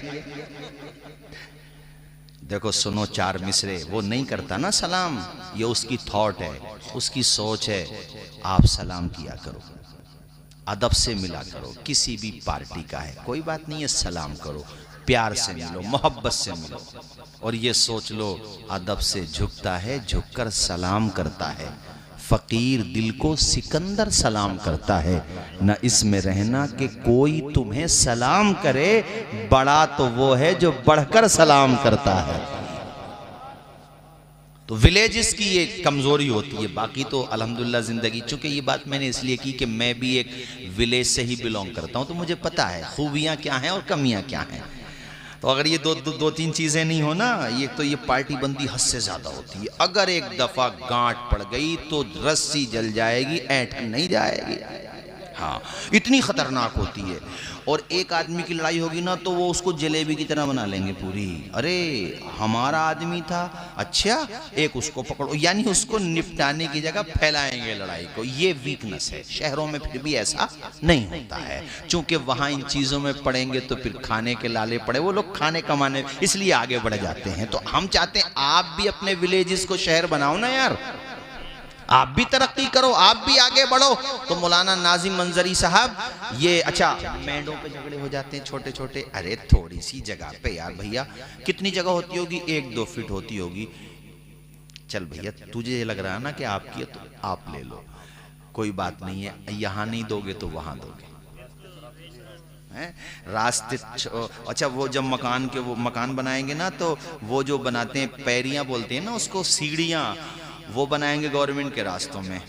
देखो सुनो चार मिसरे, वो नहीं करता ना सलाम, ये उसकी थॉट है, उसकी सोच है। आप सलाम किया करो, अदब से मिला करो। किसी भी पार्टी का है कोई बात नहीं है, सलाम करो, प्यार से मिलो, मोहब्बत से मिलो। और ये सोच लो अदब से झुकता है, झुककर सलाम करता है। फकीर दिल को सिकंदर सलाम करता है। न इसमें रहना कि कोई तुम्हें सलाम करे, बड़ा तो वो है जो बढ़कर सलाम करता है। तो विलेजेस की ये कमजोरी होती है। बाकी तो अल्हम्दुलिल्लाह जिंदगी, चूंकि ये बात मैंने इसलिए की कि मैं भी एक विलेज से ही बिलोंग करता हूं, तो मुझे पता है खूबियां क्या हैं और कमियां क्या हैं। तो अगर ये दो तीन चीजें नहीं हो ना, ये तो ये पार्टी बंदी हद से ज्यादा होती है। अगर एक दफा गांठ पड़ गई तो रस्सी जल जाएगी, ऐंठ नहीं जाएगी। हाँ इतनी खतरनाक होती है। और एक आदमी की लड़ाई होगी ना तो वो उसको जलेबी की तरह बना लेंगे पूरी। अरे हमारा आदमी था, अच्छा एक उसको पकड़ो, यानी उसको निपटाने की जगह फैलाएंगे लड़ाई को। ये वीकनेस है। शहरों में फिर भी ऐसा नहीं होता है, चूंकि वहां इन चीजों में पड़ेंगे तो फिर खाने के लाले पड़े, वो लोग खाने कमाने इसलिए आगे बढ़ जाते हैं। तो हम चाहते हैं आप भी अपने विलेजेस को शहर बनाओ ना यार, आप भी तरक्की करो, आप भी आगे बढ़ो। तो मौलाना नाजिम मंजरी साहब ये, अच्छा मेंढों पे झगड़े हो जाते हैं छोटे छोटे। अरे थोड़ी सी जगह पे यार भैया, कितनी जगह होती होगी, 1-2 फीट होती होगी। चल भैया तुझे लग रहा है ना कि आपकी है तो आप ले लो, कोई बात नहीं है, यहाँ नहीं दोगे तो वहां दोगे। रास्ते अच्छा वो जब मकान के वो मकान बनाएंगे ना, तो वो जो बनाते हैं पैरियां बोलते हैं ना उसको, सीढ़ियां, वो बनाएंगे गवर्नमेंट के रास्तों में।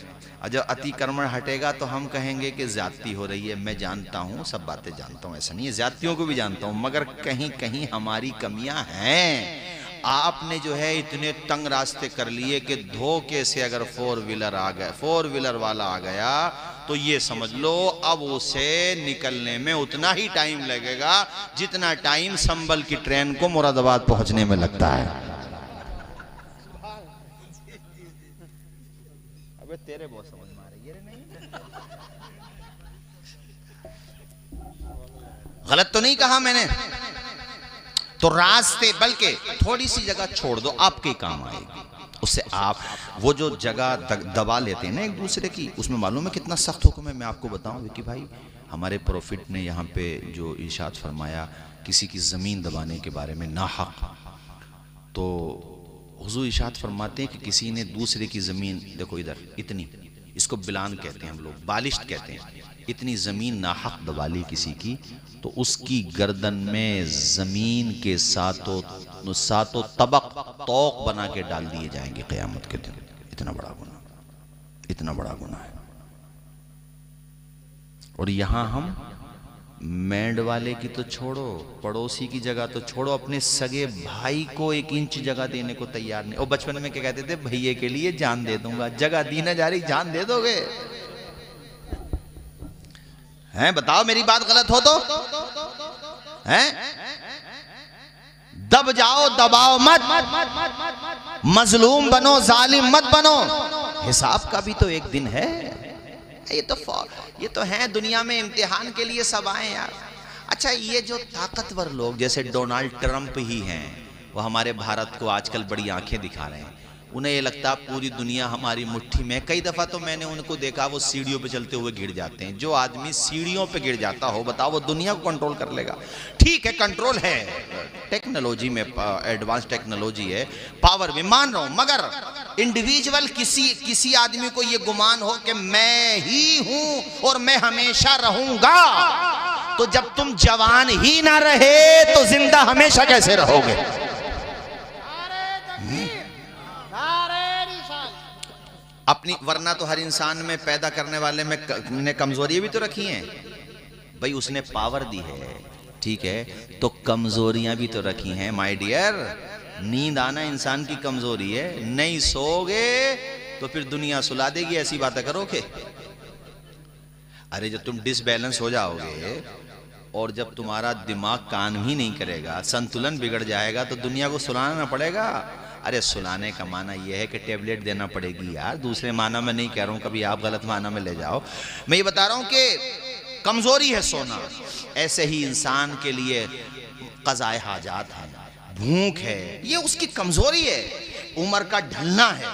और जब अतिक्रमण हटेगा तो हम कहेंगे कि ज्यादती हो रही है। मैं जानता हूँ, सब बातें जानता हूँ, ऐसा नहीं है, ज्यादतियों को भी जानता हूँ, मगर कहीं कहीं हमारी कमियां हैं। आपने जो है इतने तंग रास्ते कर लिए कि धोखे से अगर 4 व्हीलर आ गए, 4 व्हीलर वाला आ गया तो ये समझ लो अब उसे निकलने में उतना ही टाइम लगेगा जितना टाइम संभल की ट्रेन को मुरादाबाद पहुंचने में लगता है। अबे तेरे बहुत समझ में आ रही है। नहीं गलत तो नहीं कहा मैंने। तो रास्ते, बल्कि थोड़ी सी जगह छोड़ दो, आपके काम आएगी। उससे आप वो जो जगह दबा लेते हैं ना एक दूसरे की, उसमें मालूम है कितना सख्त हुक्म है। मैं आपको बताऊं विकी भाई, हमारे प्रॉफिट ने यहाँ पे जो इरशाद फरमाया किसी की ज़मीन दबाने के बारे में नाहक, तो हुजूर इरशाद फरमाते हैं कि किसी ने दूसरे की ज़मीन, देखो इधर इतनी, इसको बिलान कहते हैं हम लोग, बालिश्त कहते हैं, इतनी ज़मीन नाहक दबा ली किसी की, तो उसकी गर्दन में ज़मीन के सातों तबक तौक बना के डाल दिए जाएंगे क़यामत के दिन। इतना बड़ा गुनाह, इतना बड़ा गुनाह है। और यहाँ हम मेंढ वाले की तो छोड़ो, पड़ोसी की जगह तो छोड़ो, अपने सगे भाई को 1 इंच जगह देने को तैयार नहीं। और बचपन में क्या कहते थे, भैये के लिए जान दे दूंगा। जगह दी ना जा रही, जान दे दोगे? हैं बताओ, मेरी बात गलत हो तो हैं? दब जाओ, दबाओ मत, मजलूम बनो, जालिम मत बनो। हिसाब का भी तो एक दिन है। ये तो है दुनिया में, इम्तिहान के लिए सब आए यार। अच्छा, ये जो ताकतवर लोग जैसे डोनाल्ड ट्रंप ही हैं, वो हमारे भारत को आजकल बड़ी आंखें दिखा रहे हैं। उन्हें ये लगता है पूरी दुनिया हमारी मुट्ठी में। कई दफ़ा तो मैंने उनको देखा वो सीढ़ियों पे चलते हुए गिर जाते हैं। जो आदमी सीढ़ियों पे गिर जाता हो, बताओ वो दुनिया को कंट्रोल कर लेगा? ठीक है, कंट्रोल है, टेक्नोलॉजी में एडवांस टेक्नोलॉजी है, पावर भी मान रहा हूं, मगर इंडिविजुअल किसी आदमी को ये गुमान हो कि मैं ही हूं और मैं हमेशा रहूंगा, तो जब तुम जवान ही ना रहे तो जिंदा हमेशा कैसे रहोगे? अपनी, वरना तो हर इंसान में पैदा करने वाले में ने कमजोरियां भी तो रखी हैं भाई। उसने पावर दी है, ठीक है, तो कमजोरियां भी तो रखी हैं माय डियर। नींद आना इंसान की कमजोरी है, नहीं सोओगे तो फिर दुनिया सुला देगी। ऐसी बातें करोगे? अरे जब तुम डिसबैलेंस हो जाओगे और जब तुम्हारा दिमाग काम ही नहीं करेगा, संतुलन बिगड़ जाएगा, तो दुनिया को सुलाना ना पड़ेगा। अरे सुलाने का माना यह है कि टेबलेट देना पड़ेगी यार, दूसरे माना में नहीं कह रहा हूं, कभी आप गलत माना में ले जाओ। मैं ये बता रहा हूं कि कमजोरी है सोना। ऐसे ही इंसान के लिए क़ज़ाए हाजात है, भूख है, ये उसकी कमजोरी है, उम्र का ढलना है।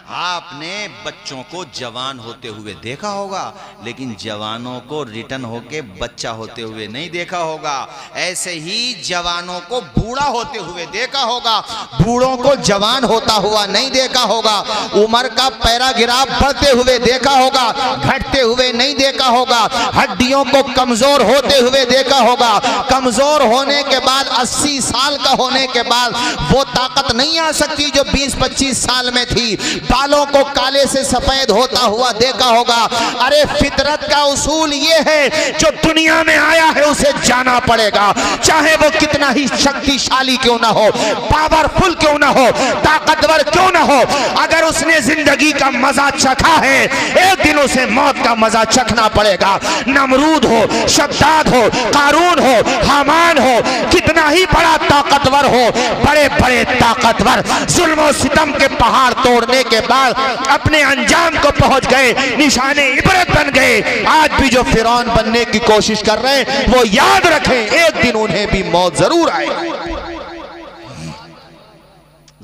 आपने बच्चों को जवान होते हुए देखा होगा, लेकिन जवानों को रिटर्न होके बच्चा होते हुए नहीं देखा होगा। ऐसे ही जवानों को बूढ़ा होते हुए देखा होगा, बूढ़ों को जवान होता हुआ नहीं देखा होगा। उम्र का पैराग्राफ बढ़ते हुए देखा होगा, घटते हुए नहीं देखा होगा। हड्डियों को कमजोर होते हुए देखा होगा। कमजोर होने के बाद 80 साल का होने के बाद वो ताकत नहीं आ सकती जो 20-25 साल में थी। बालों को काले से सफेद होता हुआ देखा होगा। अरे फितरत का उसूल ये है, जो दुनिया में आया है उसे जाना पड़ेगा, चाहे वो कितना ही शक्तिशाली क्यों ना हो, पावरफुल क्यों ना हो, ताकतवर क्यों ना हो। अगर उसने जिंदगी का मजा चखा है, एक दिन उसे मौत का मजा चखना पड़ेगा। नमरूद हो, शद्दाद हो, कारून हो, हामान हो, कितना ही बड़ा ताकतवर हो, बड़े बड़े ताकतवर जुल्म और सितम के पहाड़ तोड़ने के बाद अपने अंजाम को पहुंच गए, निशाने इबरत बन गए। आज भी जो फिरौन बनने की कोशिश कर रहे हैं वो याद रखें, एक दिन उन्हें भी मौत जरूर आएगी,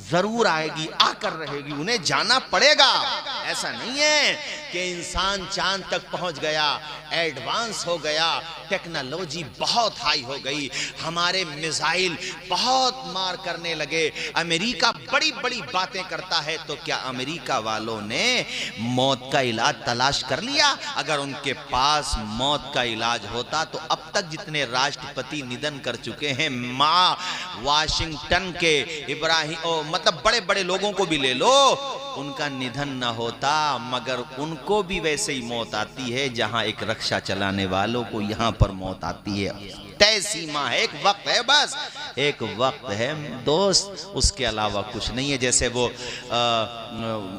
जरूर आएगी, आकर रहेगी, उन्हें जाना पड़ेगा। ऐसा नहीं है कि इंसान चांद तक पहुंच गया, एडवांस हो गया, टेक्नोलॉजी बहुत हाई हो गई, हमारे मिसाइल बहुत मार करने लगे, अमेरिका बड़ी बड़ी बातें करता है, तो क्या अमेरिका वालों ने मौत का इलाज तलाश कर लिया? अगर उनके पास मौत का इलाज होता तो अब तक जितने राष्ट्रपति निधन कर चुके हैं, माँ वाशिंगटन के इब्राहिम, मतलब बड़े बड़े लोगों को भी ले लो, उनका निधन न होता, मगर उनको भी वैसे ही मौत आती है जहां एक रक्षा चलाने वालों को यहां पर मौत आती है। तय सीमा है, एक वक्त है, बस एक वक्त है दोस्त, उसके अलावा कुछ नहीं है। जैसे वो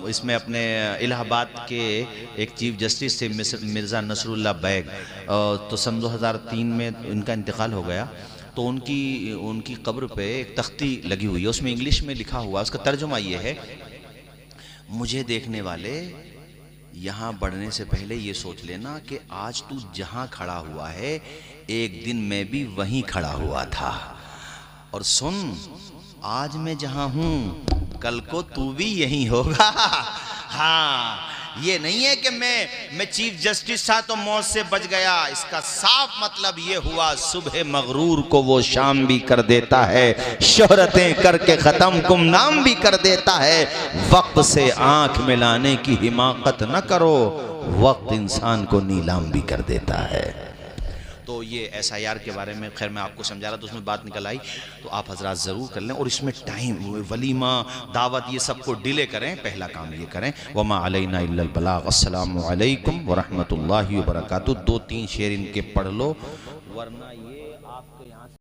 इसमें अपने इलाहाबाद के एक चीफ जस्टिस थे मिर्ज़ा नसरुल्लाह बैग, तो सन 2003 में इनका इंतकाल हो गया। तो उनकी कब्र पे एक तख्ती लगी हुई है, उसमें इंग्लिश में लिखा हुआ, उसका तर्जुमा ये है, मुझे देखने वाले यहाँ बढ़ने से पहले ये सोच लेना कि आज तू जहाँ खड़ा हुआ है, एक दिन मैं भी वहीं खड़ा हुआ था, और सुन, आज मैं जहाँ हूँ कल को तू भी यहीं होगा। हाँ, ये नहीं है कि मैं चीफ जस्टिस था तो मौत से बच गया। इसका साफ मतलब ये हुआ, सुबह मगरूर को वो शाम भी कर देता है, शोहरतें करके खत्म गुमनाम भी कर देता है। वक्त से आंख मिलाने की हिमाकत न करो, वक्त इंसान को नीलाम भी कर देता है। तो ये SIR के बारे में खैर मैं आपको समझा रहा था, उसमें बात निकल आई, तो आप हजरात ज़रूर कर लें, और इसमें टाइम, वलीमा, दावत, ये सबको डिले करें, पहला काम ये करें। वमा अलैना इल्लल बलाग। अस्सलामु अलैकुम व रहमतुल्लाहि व बरकातुहू। 2-3 शेर इनके पढ़ लो, वरना ये आपके यहाँ